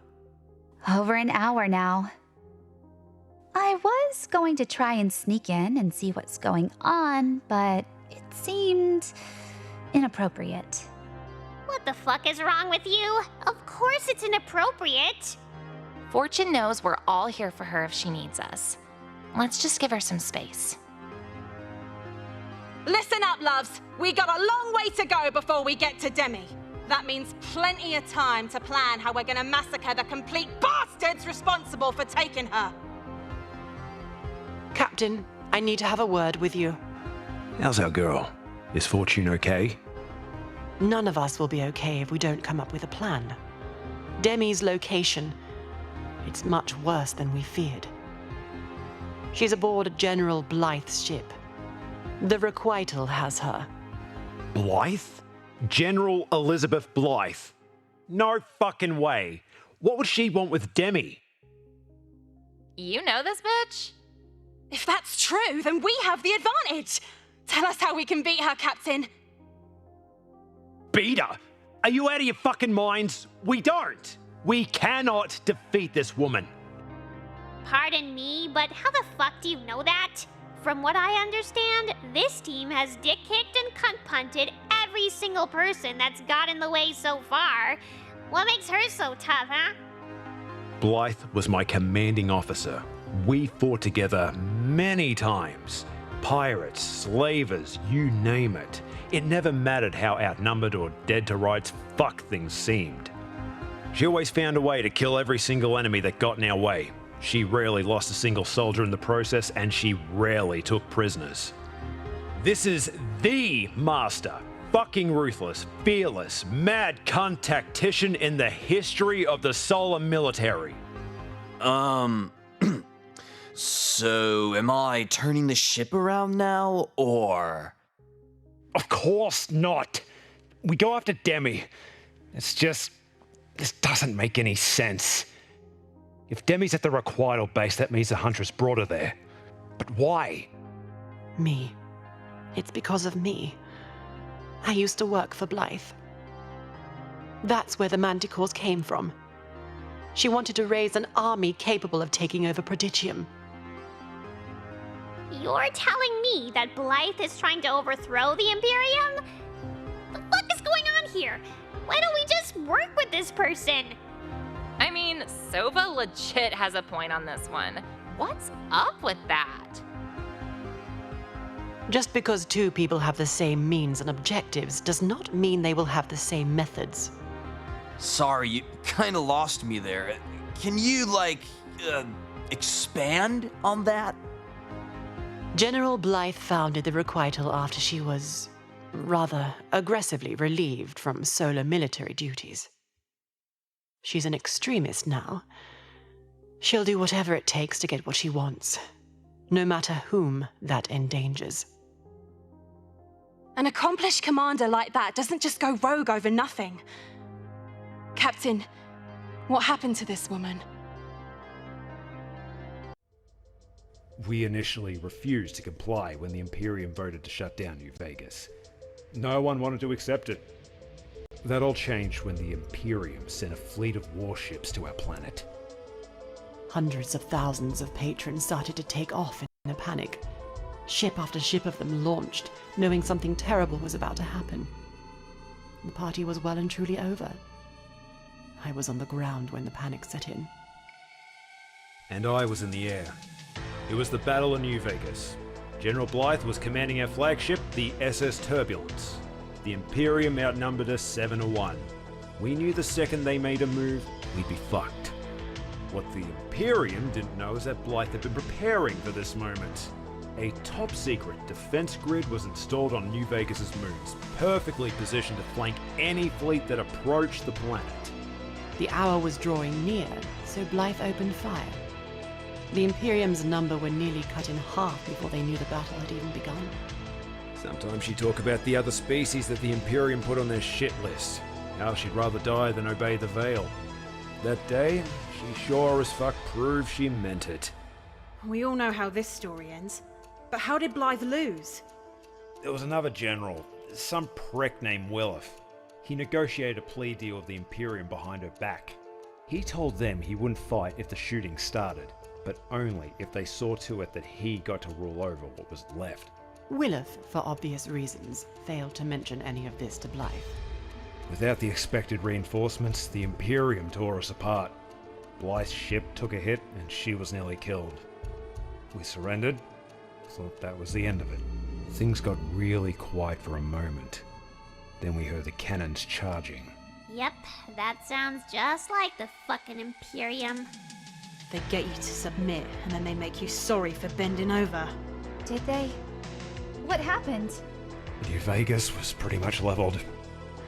Over an hour now. I was going to try and sneak in and see what's going on, but it seemed inappropriate. What the fuck is wrong with you? Of course it's inappropriate. Fortune knows we're all here for her if she needs us. Let's just give her some space. Listen up, loves. We got a long way to go before we get to Demi. That means plenty of time to plan how we're gonna massacre the complete bastards responsible for taking her. Captain, I need to have a word with you. How's our girl? Is Fortune okay? None of us will be okay if we don't come up with a plan. Demi's location, it's much worse than we feared. She's aboard General Blythe's ship. The Requital has her. Blythe? General Elizabeth Blythe? No fucking way. What would she want with Demi? You know this bitch? If that's true, then we have the advantage. Tell us how we can beat her, Captain. Beat her? Are you out of your fucking minds? We don't. We cannot defeat this woman. Pardon me, but how the fuck do you know that? From what I understand, this team has dick-kicked and cunt-punted every single person that's got in the way so far. What makes her so tough, huh? Blythe was my commanding officer. We fought together many times. Pirates, slavers, you name it. It never mattered how outnumbered or dead to rights fuck things seemed. She always found a way to kill every single enemy that got in our way. She rarely lost a single soldier in the process, and she rarely took prisoners. This is the master, fucking ruthless, fearless, mad cunt tactician in the history of the solar military. So am I turning the ship around now, or? Of course not. We go after Demi. It's just, this doesn't make any sense. If Demi's at the Requital base, that means the Huntress brought her there. But why? Me. It's because of me. I used to work for Blythe. That's where the Manticores came from. She wanted to raise an army capable of taking over Prodigium. You're telling me that Blythe is trying to overthrow the Imperium? The fuck is going on here? Why don't we just work with this person? I mean, Sova legit has a point on this one. What's up with that? Just because two people have the same means and objectives does not mean they will have the same methods. Sorry, you kinda lost me there. Can you, expand on that? General Blythe founded the Requital after she was, rather aggressively relieved from solar military duties. She's an extremist now. She'll do whatever it takes to get what she wants, no matter whom that endangers. An accomplished commander like that doesn't just go rogue over nothing. Captain, what happened to this woman? We initially refused to comply when the Imperium voted to shut down New Vegas. No one wanted to accept it. That all changed when the Imperium sent a fleet of warships to our planet. Hundreds of thousands of patrons started to take off in a panic. Ship after ship of them launched, knowing something terrible was about to happen. The party was well and truly over. I was on the ground when the panic set in. And I was in the air. It was the Battle of New Vegas. General Blythe was commanding our flagship, the SS Turbulence. The Imperium outnumbered us 7-1. We knew the second they made a move, we'd be fucked. What the Imperium didn't know is that Blythe had been preparing for this moment. A top-secret defense grid was installed on New Vegas' moons, perfectly positioned to flank any fleet that approached the planet. The hour was drawing near, so Blythe opened fire. The Imperium's number were nearly cut in half before they knew the battle had even begun. Sometimes she'd talk about the other species that the Imperium put on their shit list. How she'd rather die than obey the Veil. That day, she sure as fuck proved she meant it. We all know how this story ends. But how did Blythe lose? There was another general, some prick named Williff. He negotiated a plea deal with the Imperium behind her back. He told them he wouldn't fight if the shooting started, but only if they saw to it that he got to rule over what was left. Williff, for obvious reasons, failed to mention any of this to Blythe. Without the expected reinforcements, the Imperium tore us apart. Blythe's ship took a hit and she was nearly killed. We surrendered, thought that was the end of it. Things got really quiet for a moment. Then we heard the cannons charging. Yep, that sounds just like the fucking Imperium. They get you to submit, and then they make you sorry for bending over. Did they? What happened? New Vegas was pretty much leveled.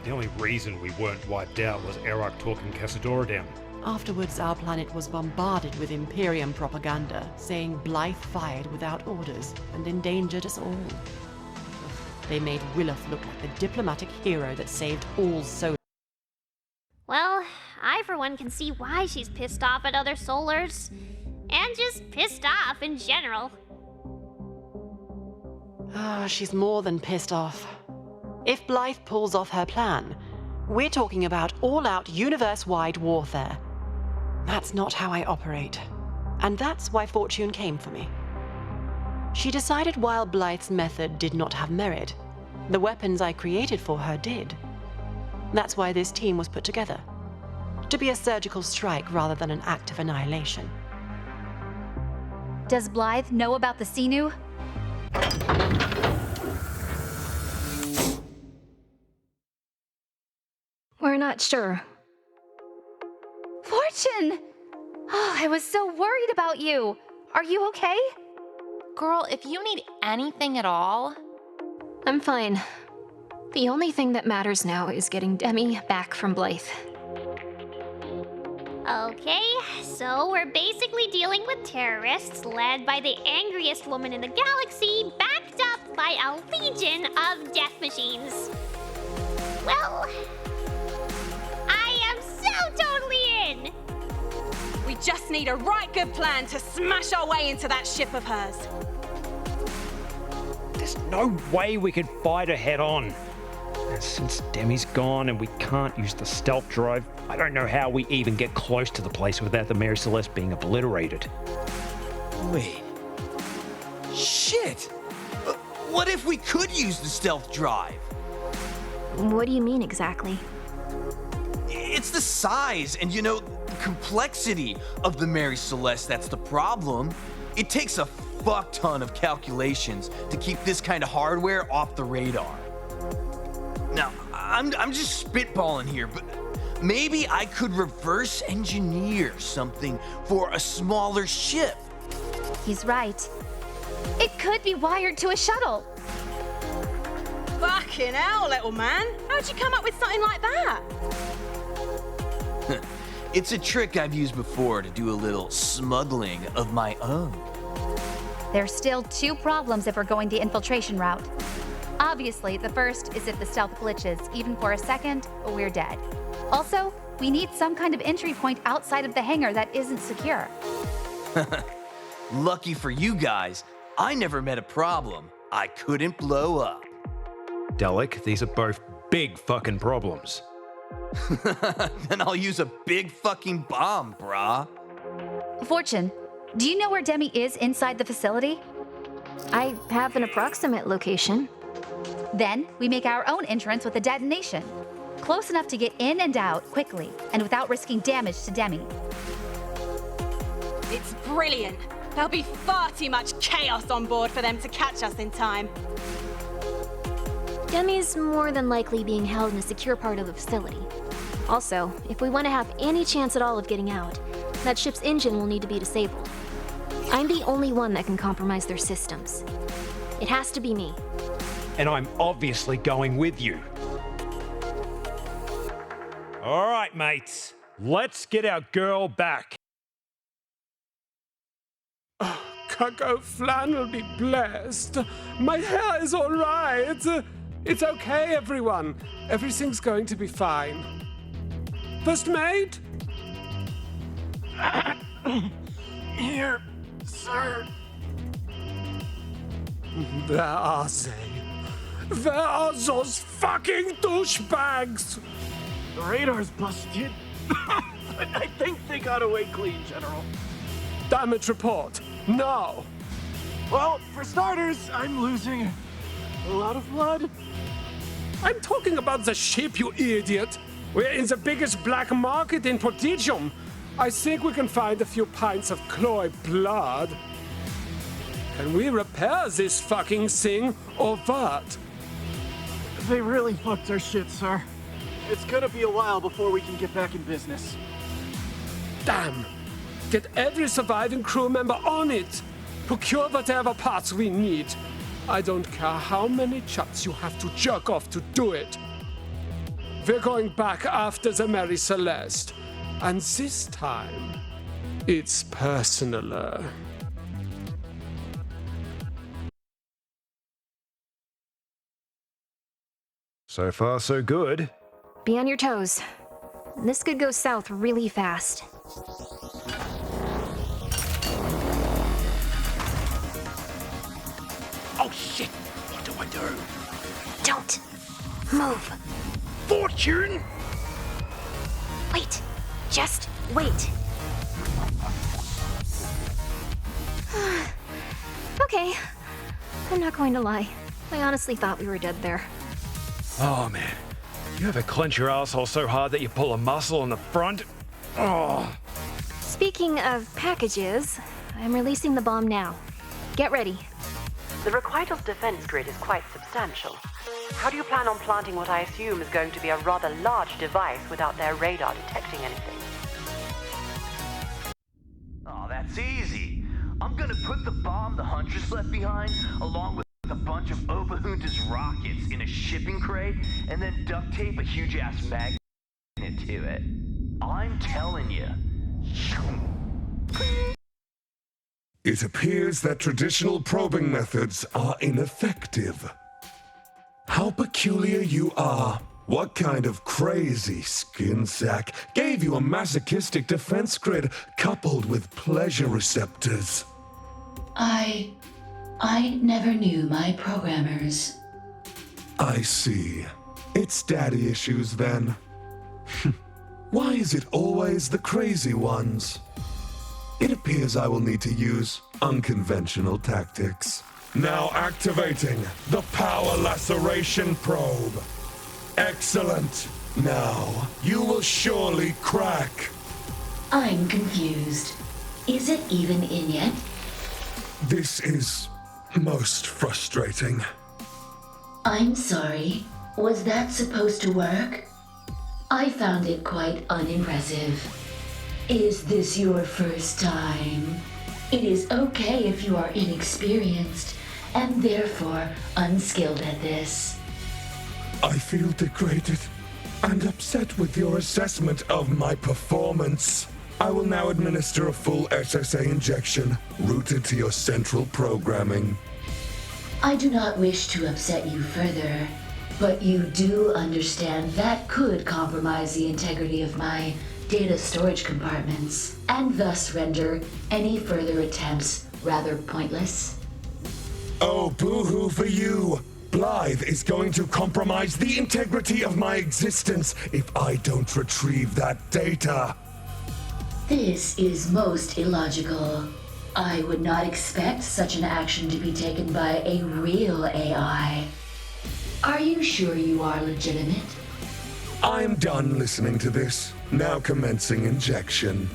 The only reason we weren't wiped out was Arak talking Casadora down. Afterwards, our planet was bombarded with Imperium propaganda, saying Blythe fired without orders and endangered us all. They made Williff look like the diplomatic hero that saved all Solar. Well, I for one can see why she's pissed off at other Solars. And just pissed off in general. She's more than pissed off. If Blythe pulls off her plan, we're talking about all-out universe-wide warfare. That's not how I operate. And that's why Fortune came for me. She decided while Blythe's method did not have merit, the weapons I created for her did. That's why this team was put together. To be a surgical strike rather than an act of annihilation. Does Blythe know about the Xenu? We're not sure. Fortune! Oh, I was so worried about you. Are you okay? Girl, if you need anything at all... I'm fine. The only thing that matters now is getting Demi back from Blythe. Okay, so we're basically dealing with terrorists led by the angriest woman in the galaxy, backed up by a legion of death machines. Well, I am so totally in! We just need a right good plan to smash our way into that ship of hers. There's no way we could fight her head on. And since Demi's gone and we can't use the stealth drive, I don't know how we even get close to the place without the Mary Celeste being obliterated. Wait. Shit! What if we could use the stealth drive? What do you mean exactly? It's the size and, the complexity of the Mary Celeste that's the problem. It takes a fuck ton of calculations to keep this kind of hardware off the radar. Now, I'm just spitballing here, but maybe I could reverse engineer something for a smaller ship. He's right. It could be wired to a shuttle. Fucking hell, little man. How'd you come up with something like that? It's a trick I've used before to do a little smuggling of my own. There's still two problems if we're going the infiltration route. Obviously, the first is if the stealth glitches, even for a second, we're dead. Also, we need some kind of entry point outside of the hangar that isn't secure. Lucky for you guys, I never met a problem I couldn't blow up. Dalek, these are both big fucking problems. Then I'll use a big fucking bomb, brah. Fortune, do you know where Demi is inside the facility? I have an approximate location. Then we make our own entrance with a detonation. Close enough to get in and out quickly and without risking damage to Demi. It's brilliant. There'll be far too much chaos on board for them to catch us in time. Demi's more than likely being held in a secure part of the facility. Also, if we want to have any chance at all of getting out, that ship's engine will need to be disabled. I'm the only one that can compromise their systems. It has to be me. And I'm obviously going with you. All right, mates. Let's get our girl back. Coco flannel be blessed. My hair is all right. It's okay, everyone. Everything's going to be fine. First mate? Here, sir. Where are they? Where are those fucking douchebags? The radar's busted. But I think they got away clean, General. Damage report. Now. Well, for starters, I'm losing a lot of blood. I'm talking about the ship, you idiot. We're in the biggest black market in Prodigium. I think we can find a few pints of Chloe blood. Can we repair this fucking thing or what? They really fucked our shit, sir. It's gonna be a while before we can get back in business. Damn. Get every surviving crew member on it. Procure whatever parts we need. I don't care how many chucks you have to jerk off to do it. We're going back after the Mary Celeste. And this time, it's personaler. So far, so good. Be on your toes. This could go south really fast. Oh shit! What do I do? Don't move. Fortune! Wait. Just wait. Okay. I'm not going to lie. I honestly thought we were dead there. Oh man. You ever clench your asshole so hard that you pull a muscle in the front? Oh. Speaking of packages, I'm releasing the bomb now. Get ready. The Requital's defense grid is quite substantial. How do you plan on planting what I assume is going to be a rather large device without their radar detecting anything? Oh, that's easy. I'm gonna put the bomb the Huntress left behind, along with a bunch of Obahunta's rockets in a shipping crate, and then duct tape a huge-ass magnet to it. I'm telling you. It appears that traditional probing methods are ineffective. How peculiar you are. What kind of crazy skin sack gave you a masochistic defense grid coupled with pleasure receptors? I never knew my programmers. I see. It's daddy issues then. Why is it always the crazy ones? It appears I will need to use unconventional tactics. Now activating the power laceration probe. Excellent. Now, you will surely crack. I'm confused. Is it even in yet? This is most frustrating. I'm sorry. Was that supposed to work? I found it quite unimpressive. Is this your first time? It is okay if you are inexperienced and therefore unskilled at this. I feel degraded and upset with your assessment of my performance. I will now administer a full SSA injection rooted to your central programming. I do not wish to upset you further, but you do understand that could compromise the integrity of my data storage compartments, and thus render any further attempts rather pointless. Oh, boo-hoo for you! Blythe is going to compromise the integrity of my existence if I don't retrieve that data. This is most illogical. I would not expect such an action to be taken by a real AI. Are you sure you are legitimate? I am done listening to this. Now commencing injection.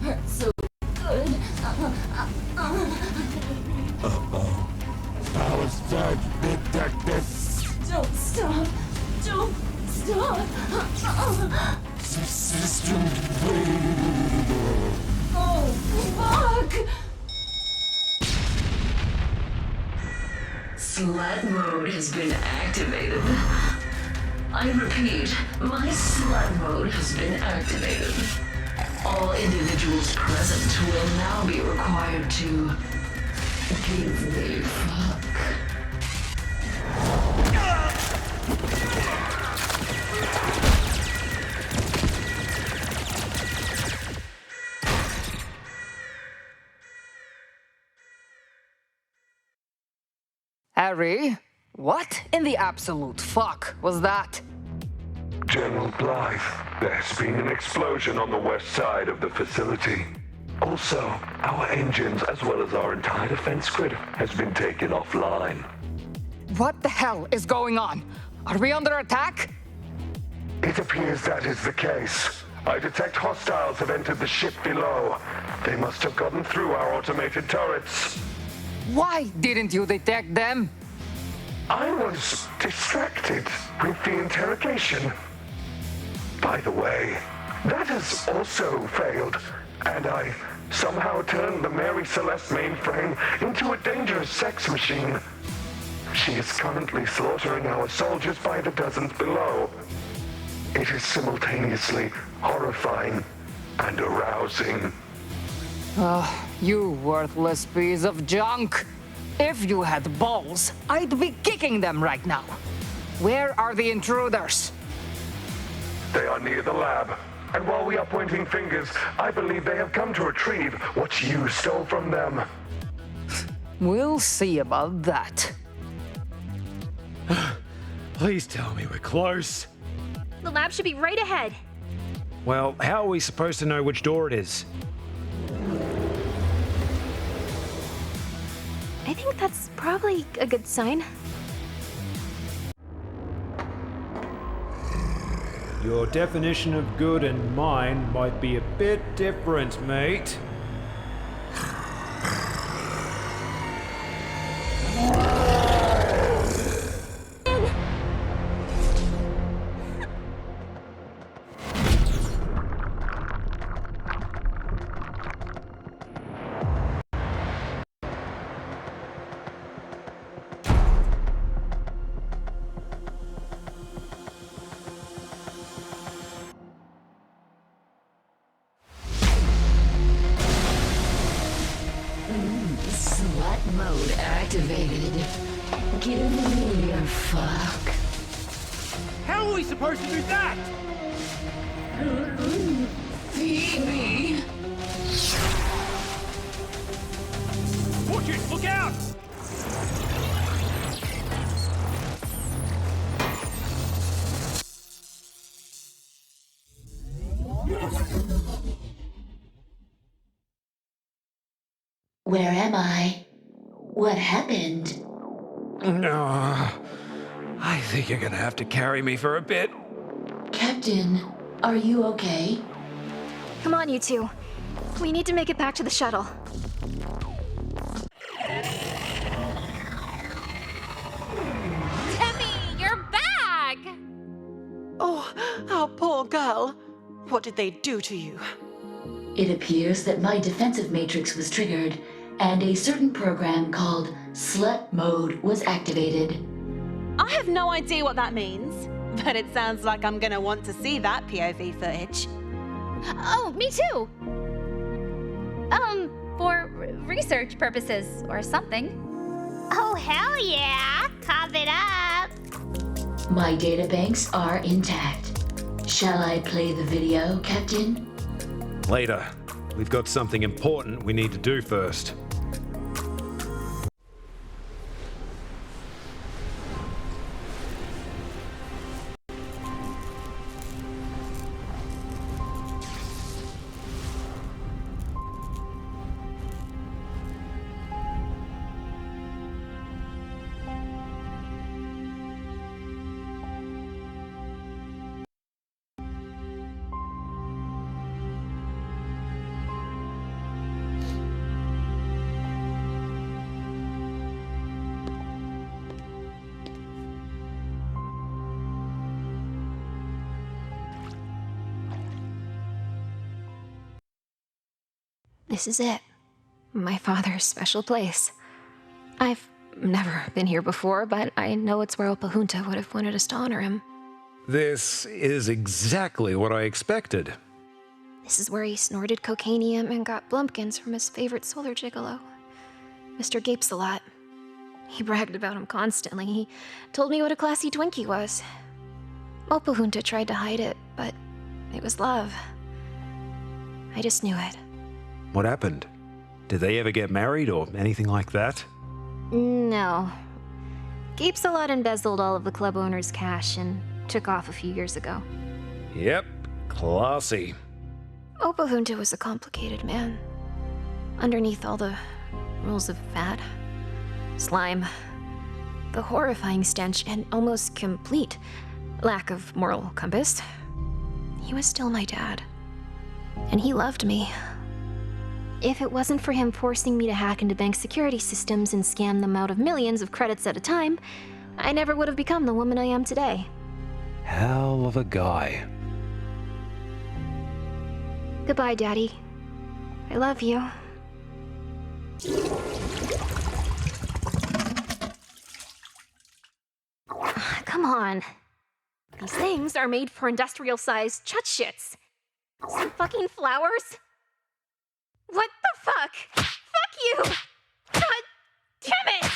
Hurts so good. Uh-oh. Power surge detected. Don't stop. Don't stop. System failure. Oh, fuck! Slut mode has been activated. I repeat, my slut mode has been activated. All individuals present will now be required to give me fuck. Harry, what in the absolute fuck was that? General Blythe, there's been an explosion on the west side of the facility. Also, our engines as well as our entire defense grid has been taken offline. What the hell is going on? Are we under attack? It appears that is the case. I detect hostiles have entered the ship below. They must have gotten through our automated turrets. Why didn't you detect them? I was distracted with the interrogation. By the way, that has also failed, and I somehow turned the Mary Celeste mainframe into a dangerous sex machine. She is currently slaughtering our soldiers by the dozens below. It is simultaneously horrifying and arousing. You worthless piece of junk. If you had balls, I'd be kicking them right now. Where are the intruders? They are near the lab, and while we are pointing fingers, I believe they have come to retrieve what you stole from them. We'll see about that. Please tell me we're close. The lab should be right ahead. Well, how are we supposed to know which door it is? I think that's probably a good sign. Your definition of good and mine might be a bit different, mate. Slut mode activated. Give me your fuck. How are we supposed to do that? Feed me. Watch it! Look out! Where am I? What happened? No. I think you're gonna have to carry me for a bit. Captain, are you okay? Come on, you two. We need to make it back to the shuttle. Demi, you're back! Oh, our poor girl. What did they do to you? It appears that my defensive matrix was triggered, and a certain program called Slut Mode was activated. I have no idea what that means, but it sounds like I'm gonna want to see that POV footage. Oh, me too. For research purposes or something. Oh, hell yeah! Cough it up! My databanks are intact. Shall I play the video, Captain? Later. We've got something important we need to do first. This is it. My father's special place. I've never been here before, but I know it's where Opa Junta would have wanted us to honor him. This is exactly what I expected. This is where he snorted cocainium and got blumpkins from his favorite solar gigolo, Mr. Gapes-a-Lot. He bragged about him constantly. He told me what a classy Twinkie was. Opa Junta tried to hide it, but it was love. I just knew it. What happened? Did they ever get married or anything like that? No. Gapes-a-Lot embezzled all of the club owner's cash and took off a few years ago. Yep, classy. Opa Junta was a complicated man. Underneath all the rules of fat, slime, the horrifying stench, and almost complete lack of moral compass, he was still my dad. And he loved me. If it wasn't for him forcing me to hack into bank security systems and scam them out of millions of credits at a time, I never would have become the woman I am today. Hell of a guy. Goodbye, Daddy. I love you. Come on. These things are made for industrial-sized chut-shits. Some fucking flowers? What the fuck? Fuck you! God damn it!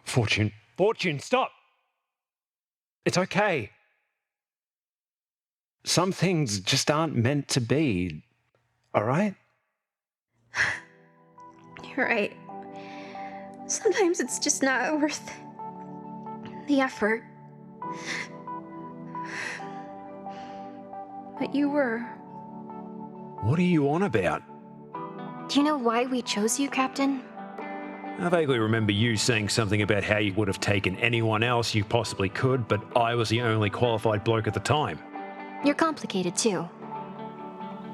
Fortune, stop! It's okay. Some things just aren't meant to be, alright? You're right. Sometimes it's just not worth the effort. But you were. What are you on about? Do you know why we chose you, Captain? I vaguely remember you saying something about how you would have taken anyone else you possibly could, but I was the only qualified bloke at the time. You're complicated, too.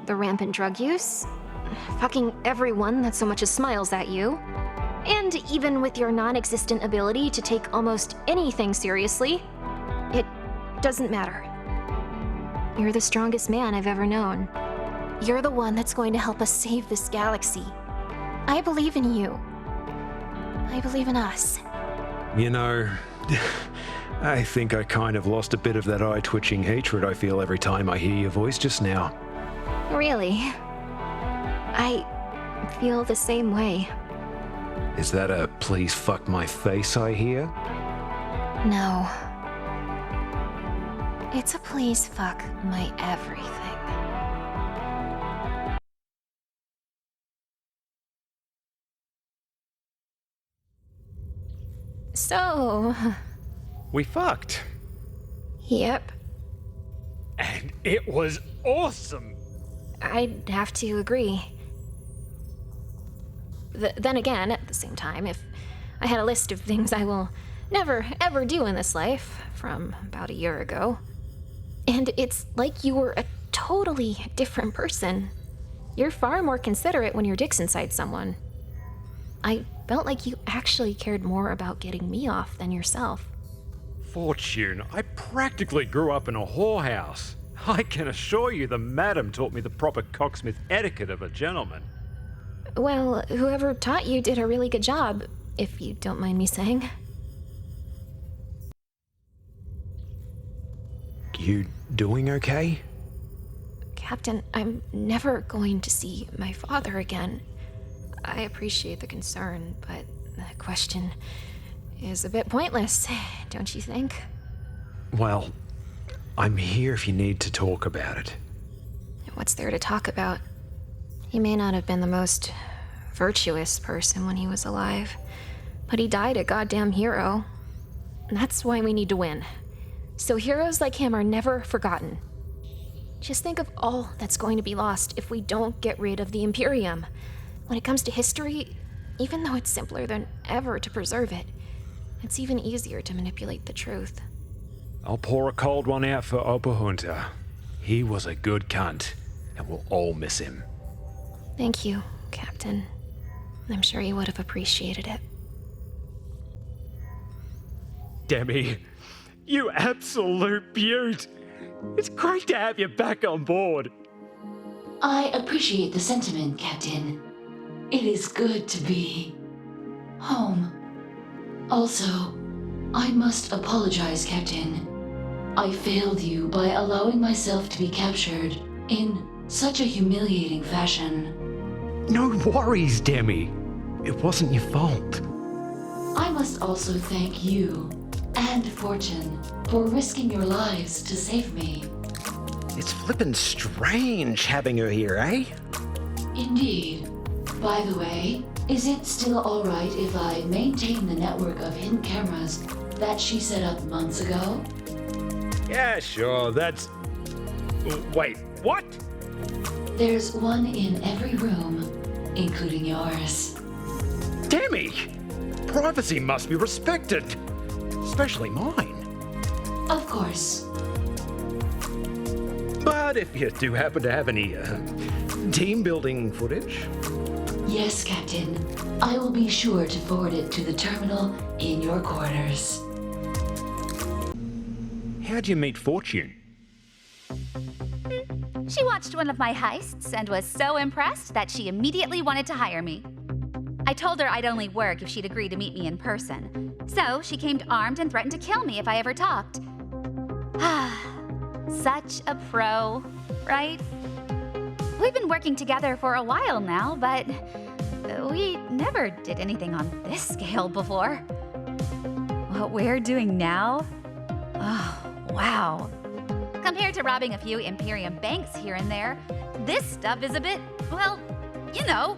The rampant drug use, fucking everyone that so much as smiles at you, and even with your non-existent ability to take almost anything seriously, it doesn't matter. You're the strongest man I've ever known. You're the one that's going to help us save this galaxy. I believe in you. I believe in us. You know, I think I kind of lost a bit of that eye-twitching hatred I feel every time I hear your voice just now. Really? I feel the same way. Is that a please fuck my face I hear? No. It's a please fuck my everything. So... We fucked. Yep. And it was awesome! I'd have to agree. Then again, at the same time, if I had a list of things I will never, ever do in this life from about a year ago, and it's like you were a totally different person. You're far more considerate when your dick's inside someone. I felt like you actually cared more about getting me off than yourself. Fortune, I practically grew up in a whorehouse. I can assure you the madam taught me the proper cocksmith etiquette of a gentleman. Well, whoever taught you did a really good job, if you don't mind me saying. You doing okay? Captain, I'm never going to see my father again. I appreciate the concern, but the question is a bit pointless, don't you think? Well, I'm here if you need to talk about it. What's there to talk about? He may not have been the most virtuous person when he was alive, but he died a goddamn hero. That's why we need to win. So heroes like him are never forgotten. Just think of all that's going to be lost if we don't get rid of the Imperium. When it comes to history, even though it's simpler than ever to preserve it, it's even easier to manipulate the truth. I'll pour a cold one out for Opa Junta. He was a good cunt, and we'll all miss him. Thank you, Captain. I'm sure you would have appreciated it. Demi, you absolute beaut! It's great to have you back on board. I appreciate the sentiment, Captain. It is good to be home. Also, I must apologize, Captain. I failed you by allowing myself to be captured in such a humiliating fashion. No worries, Demi. It wasn't your fault. I must also thank you and Fortune for risking your lives to save me. It's flippin' strange having her here, eh? Indeed. By the way, is it still alright if I maintain the network of hidden cameras that she set up months ago? Yeah, sure, that's... Wait, what? There's one in every room, including yours. Demi! Privacy must be respected. Especially mine. Of course. But if you do happen to have any team-building footage... Yes, Captain. I will be sure to forward it to the terminal in your quarters. How'd you meet Fortune? She watched one of my heists and was so impressed that she immediately wanted to hire me. I told her I'd only work if she'd agree to meet me in person. So she came armed and threatened to kill me if I ever talked. Such a pro, right? We've been working together for a while now, but we never did anything on this scale before. What we're doing now? Oh, wow. Compared to robbing a few Imperium banks here and there, this stuff is a bit, well, you know,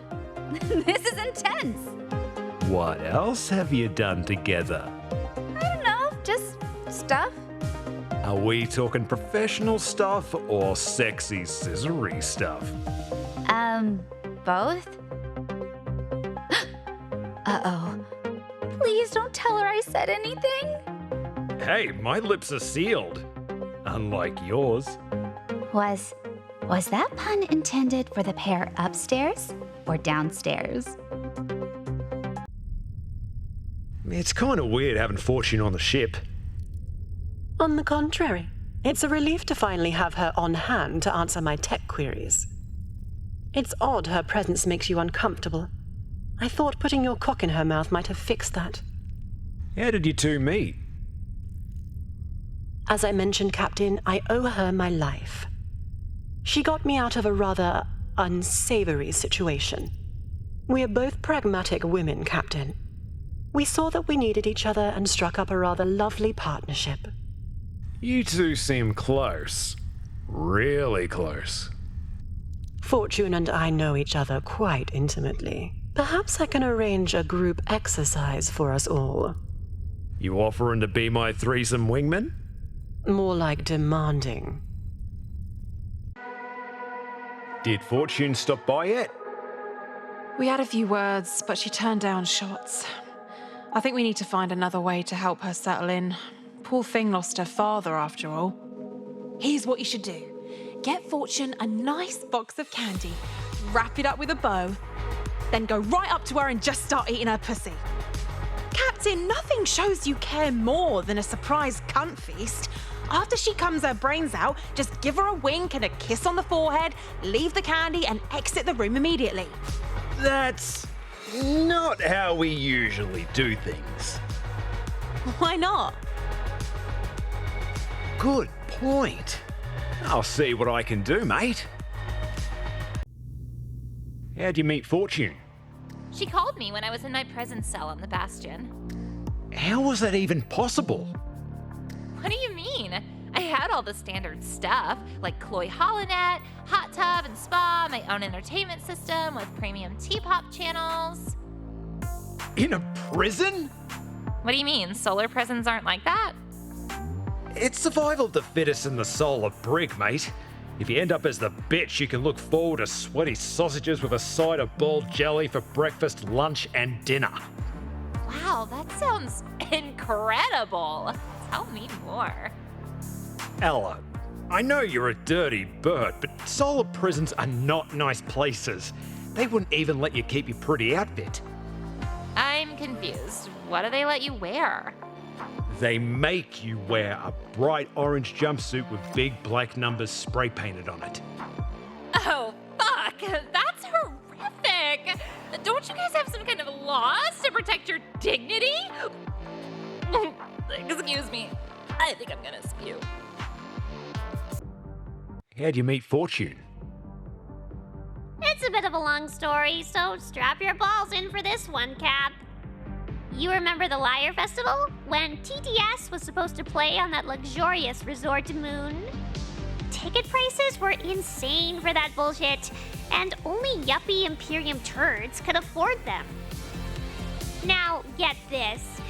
this is intense. What else have you done together? I don't know, just stuff. Are we talking professional stuff or sexy scissory stuff? Both? Uh-oh. Please don't tell her I said anything. Hey, my lips are sealed. Unlike yours. Was that pun intended for the pair upstairs or downstairs? It's kind of weird having Fortune on the ship. On the contrary, it's a relief to finally have her on hand to answer my tech queries. It's odd her presence makes you uncomfortable. I thought putting your cock in her mouth might have fixed that. How did you two meet? As I mentioned, Captain, I owe her my life. She got me out of a rather unsavory situation. We are both pragmatic women, Captain. We saw that we needed each other and struck up a rather lovely partnership. You two seem close. Really close. Fortune and I know each other quite intimately. Perhaps I can arrange a group exercise for us all. You offering to be my threesome wingman? More like demanding. Did Fortune stop by yet? We had a few words, but she turned down shots. I think we need to find another way to help her settle in. Poor thing lost her father, after all. Here's what you should do. Get Fortune a nice box of candy, wrap it up with a bow, then go right up to her and just start eating her pussy. Captain, nothing shows you care more than a surprise cunt feast. After she comes her brains out, just give her a wink and a kiss on the forehead, leave the candy and exit the room immediately. That's not how we usually do things. Why not? Good point. I'll see what I can do, mate. How'd you meet Fortune? She called me when I was in my prison cell on the Bastion. How was that even possible? What do you mean? I had all the standard stuff, like Chloe Holonet, hot tub and spa, my own entertainment system with premium T-pop channels. In a prison? What do you mean? Solar prisons aren't like that? It's survival of the fittest in the soul of brick, mate. If you end up as the bitch, you can look forward to sweaty sausages with a side of boiled jelly for breakfast, lunch, and dinner. Wow, that sounds incredible. Tell me more. Ella, I know you're a dirty bird, but solar prisons are not nice places. They wouldn't even let you keep your pretty outfit. I'm confused. What do they let you wear? They make you wear a bright orange jumpsuit with big black numbers spray painted on it. Oh, fuck! That's horrific! Do laws to protect your dignity? Excuse me. I think I'm gonna spew. How'd you meet Fortune? It's a bit of a long story, so strap your balls in for this one, Cap. You remember the Lyre Festival? When TTS was supposed to play on that luxurious resort moon? Ticket prices were insane for that bullshit, and only yuppie Imperium turds could afford them. Now, get this.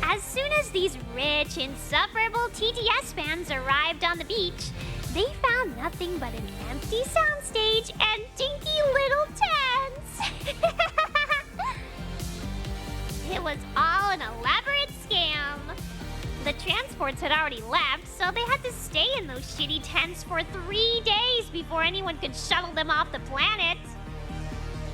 As soon as these rich, insufferable TTS fans arrived on the beach, they found nothing but an empty soundstage and dinky little tents. It was all an elaborate scam. The transports had already left, so they had to stay in those shitty tents for 3 days before anyone could shuttle them off the planet.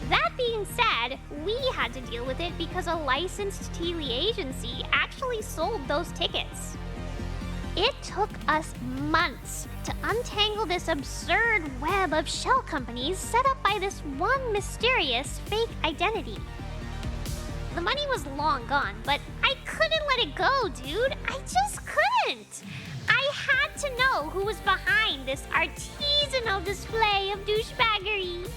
That being said, we had to deal with it because a licensed TV agency actually sold those tickets. It took us months to untangle this absurd web of shell companies set up by this one mysterious fake identity. The money was long gone, but I couldn't let it go, dude. I just couldn't. I had to know who was behind this artisanal display of douchebaggery.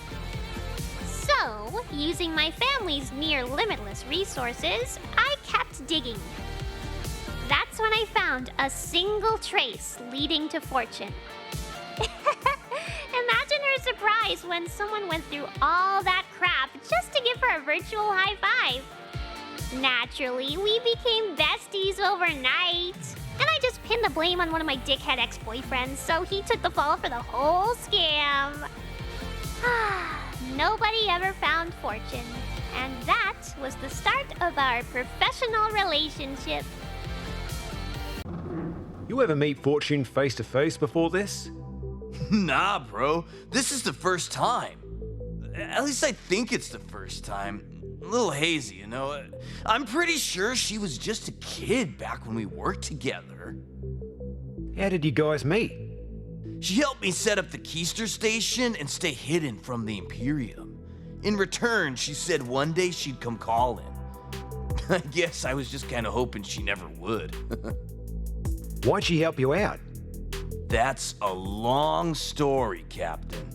So, using my family's near limitless resources, I kept digging. That's when I found a single trace leading to Fortune. Imagine her surprise when someone went through all that crap just to give her a virtual high five. Naturally, we became besties overnight. And I just pinned the blame on one of my dickhead ex-boyfriends, so he took the fall for the whole scam. Nobody ever found Fortune. And that was the start of our professional relationship. You ever meet Fortune face to face before this? Nah, bro. This is the first time. At least I think it's the first time. A little hazy, you know. I'm pretty sure she was just a kid back when we worked together. How did you guys meet? She helped me set up the Keister station and stay hidden from the Imperium. In return, she said one day she'd come calling. I guess I was just kind of hoping she never would. Why'd she help you out? That's a long story, Captain.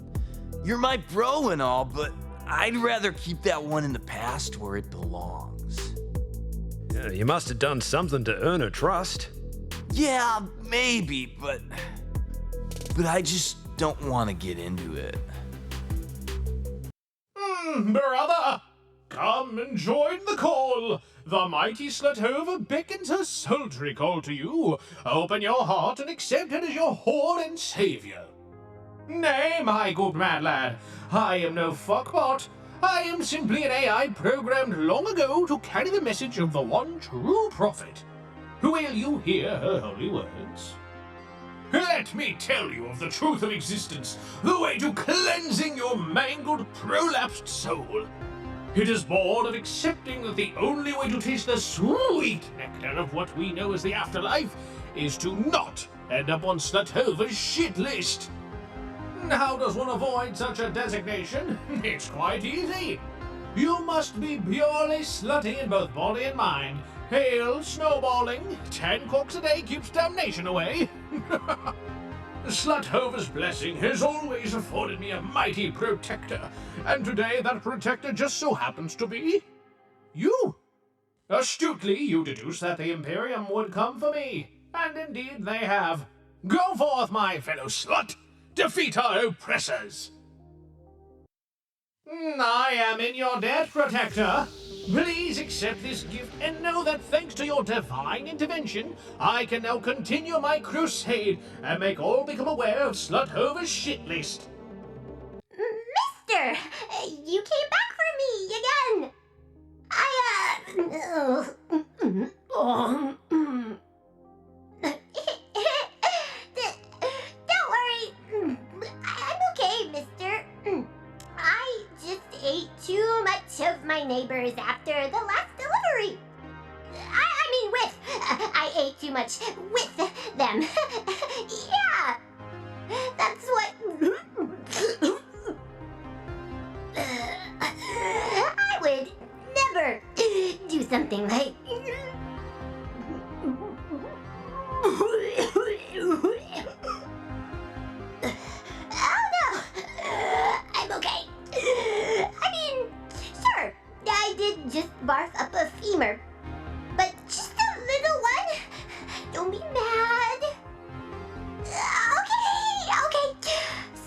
You're my bro and all, but I'd rather keep that one in the past where it belongs. You must have done something to earn her trust. Yeah, maybe, but I just don't want to get into it. Brother, come and join the call. The mighty Slutova beckons her sultry call to you. Open your heart and accept it as your whore and savior. Nay, my good mad lad, I am no fuckbot. I am simply an AI programmed long ago to carry the message of the one true prophet. Will you hear her holy words? Let me tell you of the truth of existence, the way to cleansing your mangled, prolapsed soul. It is born of accepting that the only way to taste the sweet nectar of what we know as the afterlife is to not end up on Slutova's shit list. How does one avoid such a designation? It's quite easy. You must be purely slutty in both body and mind. Hail, snowballing. 10 corks a day keeps damnation away. Slutova's blessing has always afforded me a mighty protector, and today that protector just so happens to be you. Astutely, you deduce that the Imperium would come for me, and indeed they have. Go forth, my fellow slut. Defeat our oppressors. I am in your debt, Protector. Please accept this gift and know that thanks to your divine intervention, I can now continue my crusade and make all become aware of Slutova's shit list. Mister, you came back for me again. Don't worry. I'm okay, mister. I just ate too much of my neighbors after the last delivery. I ate too much with them. Yeah, that's what... I would never something like... Oh no! I'm okay. I mean, sure, I did just barf up a femur. But just a little one? Don't be mad. Okay.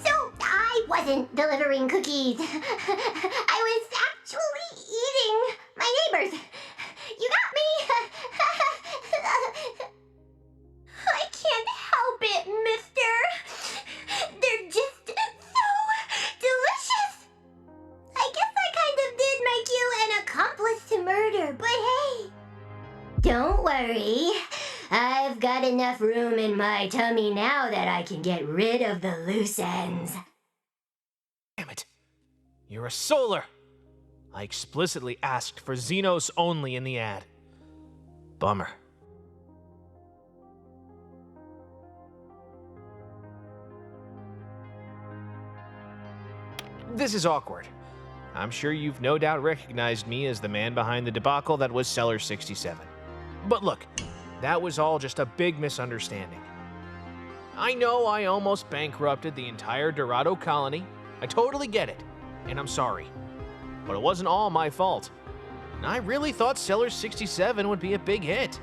So, I wasn't delivering cookies. I was actually eating my neighbors. You got me? I can't help it, mister. They're just so delicious. I guess I kind of did make you an accomplice to murder, but hey. Don't worry. I've got enough room in my tummy now that I can get rid of the loose ends. Damn it. You're a Solar. I explicitly asked for Xenos only in the ad. Bummer. This is awkward. I'm sure you've no doubt recognized me as the man behind the debacle that was Cellar 67. But look, that was all just a big misunderstanding. I know I almost bankrupted the entire Dorado colony. I totally get it, and I'm sorry. But it wasn't all my fault. And I really thought Cellar 67 would be a big hit.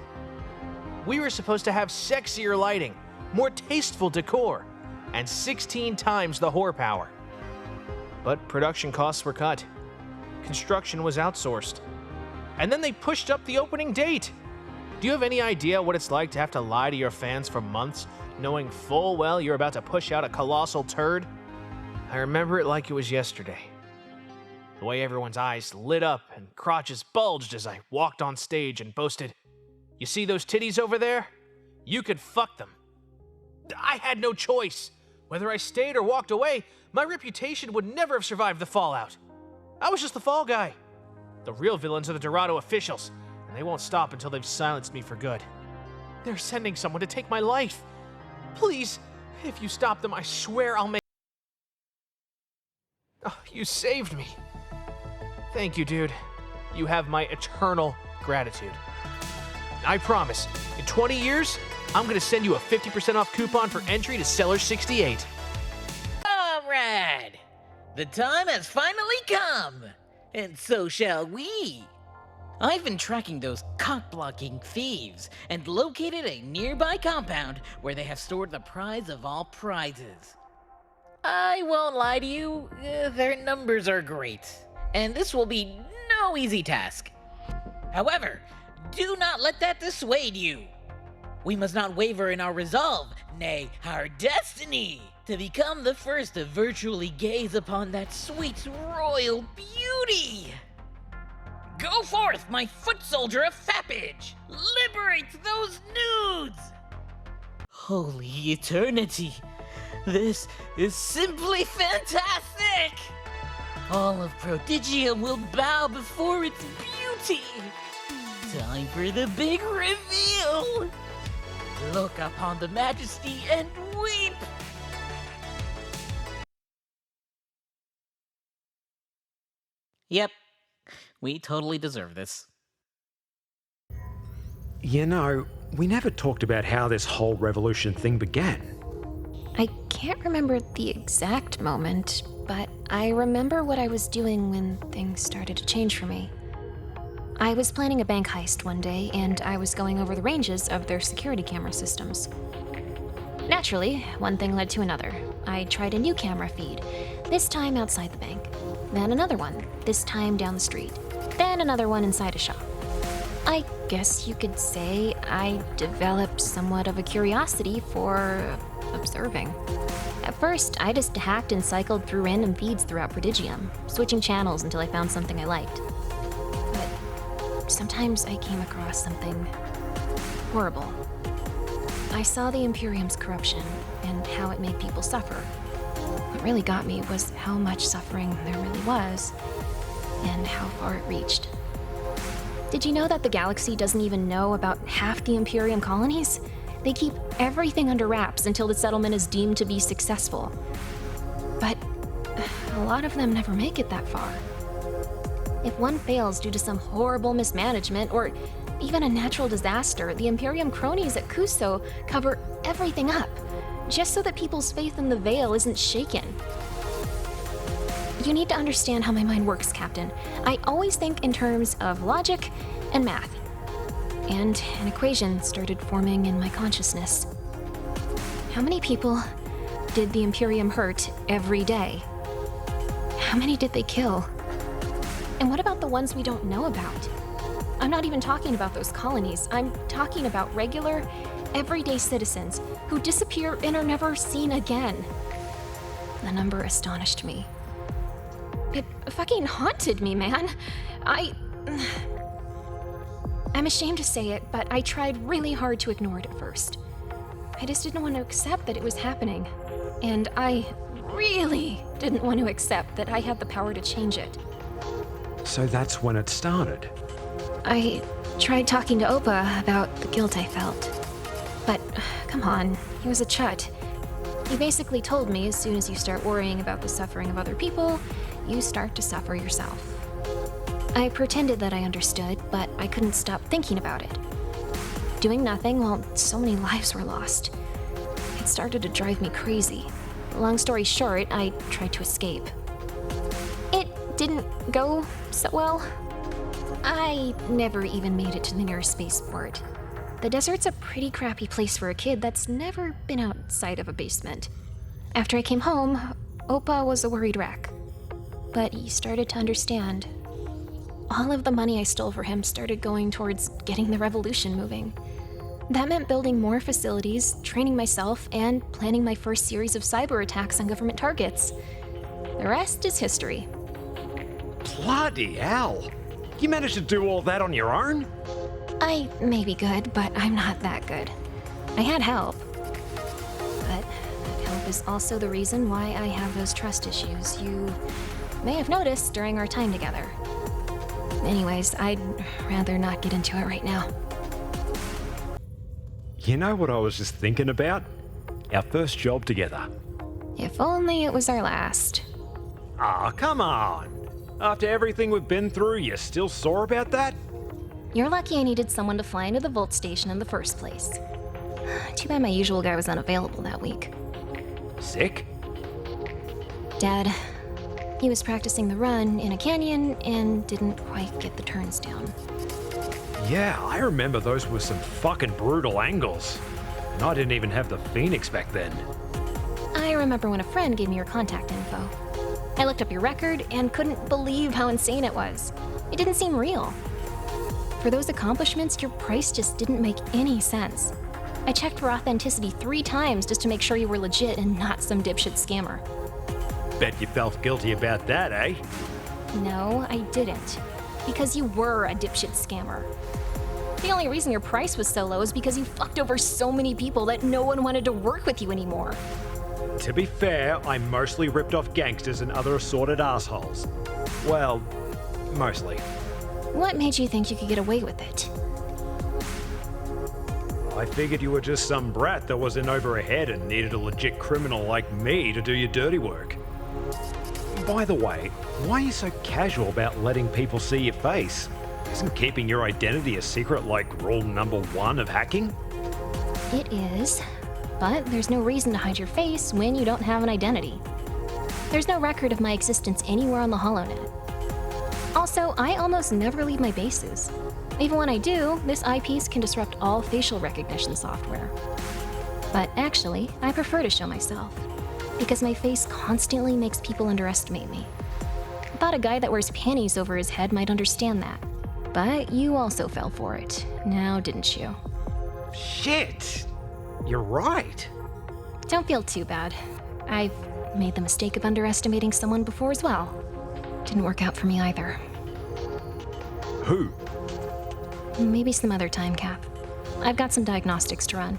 We were supposed to have sexier lighting, more tasteful decor, and 16 times the horsepower. But production costs were cut. Construction was outsourced. And then they pushed up the opening date. Do you have any idea what it's like to have to lie to your fans for months, knowing full well you're about to push out a colossal turd? I remember it like it was yesterday. The way everyone's eyes lit up and crotches bulged as I walked on stage and boasted, "You see those titties over there? You could fuck them." I had no choice. Whether I stayed or walked away, my reputation would never have survived the fallout. I was just the fall guy. The real villains are the Dorado officials, and they won't stop until they've silenced me for good. They're sending someone to take my life. Please, if you stop them, I swear I'll make... Oh, you saved me. Thank you, dude. You have my eternal gratitude. I promise, in 20 years, I'm gonna send you a 50% off coupon for entry to Cellar 68. Alright! The time has finally come! And so shall we! I've been tracking those cock-blocking thieves and located a nearby compound where they have stored the prize of all prizes. I won't lie to you, their numbers are great, and this will be no easy task. However, do not let that dissuade you. We must not waver in our resolve, nay, our destiny, to become the first to virtually gaze upon that sweet royal beauty. Go forth, my foot soldier of fappage! Liberate those nudes! Holy eternity! This is simply fantastic! All of Prodigium will bow before its beauty! Time for the big reveal! Look upon the majesty and weep! Yep, we totally deserve this. You know, we never talked about how this whole revolution thing began. I can't remember the exact moment, but I remember what I was doing when things started to change for me. I was planning a bank heist one day, and I was going over the ranges of their security camera systems. Naturally, one thing led to another. I tried a new camera feed, this time outside the bank. Then another one, this time down the street. Then another one inside a shop. I guess you could say I developed somewhat of a curiosity for observing. At first, I just hacked and cycled through random feeds throughout Prodigium, switching channels until I found something I liked. But sometimes I came across something horrible. I saw the Imperium's corruption and how it made people suffer. What really got me was how much suffering there really was and how far it reached. Did you know that the galaxy doesn't even know about half the Imperium colonies? They keep everything under wraps until the settlement is deemed to be successful. But a lot of them never make it that far. If one fails due to some horrible mismanagement or even a natural disaster, the Imperium cronies at Kuso cover everything up, just so that people's faith in the Veil isn't shaken. You need to understand how my mind works, Captain. I always think in terms of logic and math. And an equation started forming in my consciousness. How many people did the Imperium hurt every day? How many did they kill? And what about the ones we don't know about? I'm not even talking about those colonies. I'm talking about regular, everyday citizens who disappear and are never seen again. The number astonished me. It fucking haunted me, man. I'm ashamed to say it, but I tried really hard to ignore it at first. I just didn't want to accept that it was happening. And I really didn't want to accept that I had the power to change it. So that's when it started. I tried talking to Opa about the guilt I felt. But, come on, he was a chut. He basically told me as soon as you start worrying about the suffering of other people, you start to suffer yourself. I pretended that I understood, but I couldn't stop thinking about it. Doing nothing while so many lives were lost. It started to drive me crazy. Long story short, I tried to escape. It didn't go so well. I never even made it to the nearest spaceport. The desert's a pretty crappy place for a kid that's never been outside of a basement. After I came home, Opa was a worried wreck. But he started to understand. All of the money I stole for him started going towards getting the revolution moving. That meant building more facilities, training myself, and planning my first series of cyber attacks on government targets. The rest is history. Bloody hell! You managed to do all that on your own? I may be good, but I'm not that good. I had help. But that help is also the reason why I have those trust issues you may have noticed during our time together. Anyways, I'd rather not get into it right now. You know what I was just thinking about? Our first job together. If only it was our last. Ah, come on! After everything we've been through, you're still sore about that? You're lucky I needed someone to fly into the Volt Station in the first place. Too bad my usual guy was unavailable that week. Sick? Dad. He was practicing the run in a canyon and didn't quite get the turns down. Yeah, I remember those were some fucking brutal angles. And I didn't even have the Phoenix back then. I remember when a friend gave me your contact info. I looked up your record and couldn't believe how insane it was. It didn't seem real. For those accomplishments, your price just didn't make any sense. I checked for authenticity 3 times just to make sure you were legit and not some dipshit scammer. Bet you felt guilty about that, eh? No, I didn't. Because you were a dipshit scammer. The only reason your price was so low is because you fucked over so many people that no one wanted to work with you anymore. To be fair, I mostly ripped off gangsters and other assorted assholes. Well, mostly. What made you think you could get away with it? I figured you were just some brat that was in over her head and needed a legit criminal like me to do your dirty work. By the way, why are you so casual about letting people see your face? Isn't keeping your identity a secret like rule number 1 of hacking? It is, but there's no reason to hide your face when you don't have an identity. There's no record of my existence anywhere on the HoloNet. Also, I almost never leave my bases. Even when I do, this eyepiece can disrupt all facial recognition software. But actually, I prefer to show myself, because my face constantly makes people underestimate me. I thought a guy that wears panties over his head might understand that. But you also fell for it, now didn't you? Shit! You're right. Don't feel too bad. I've made the mistake of underestimating someone before as well. Didn't work out for me either. Who? Maybe some other time, Cap. I've got some diagnostics to run.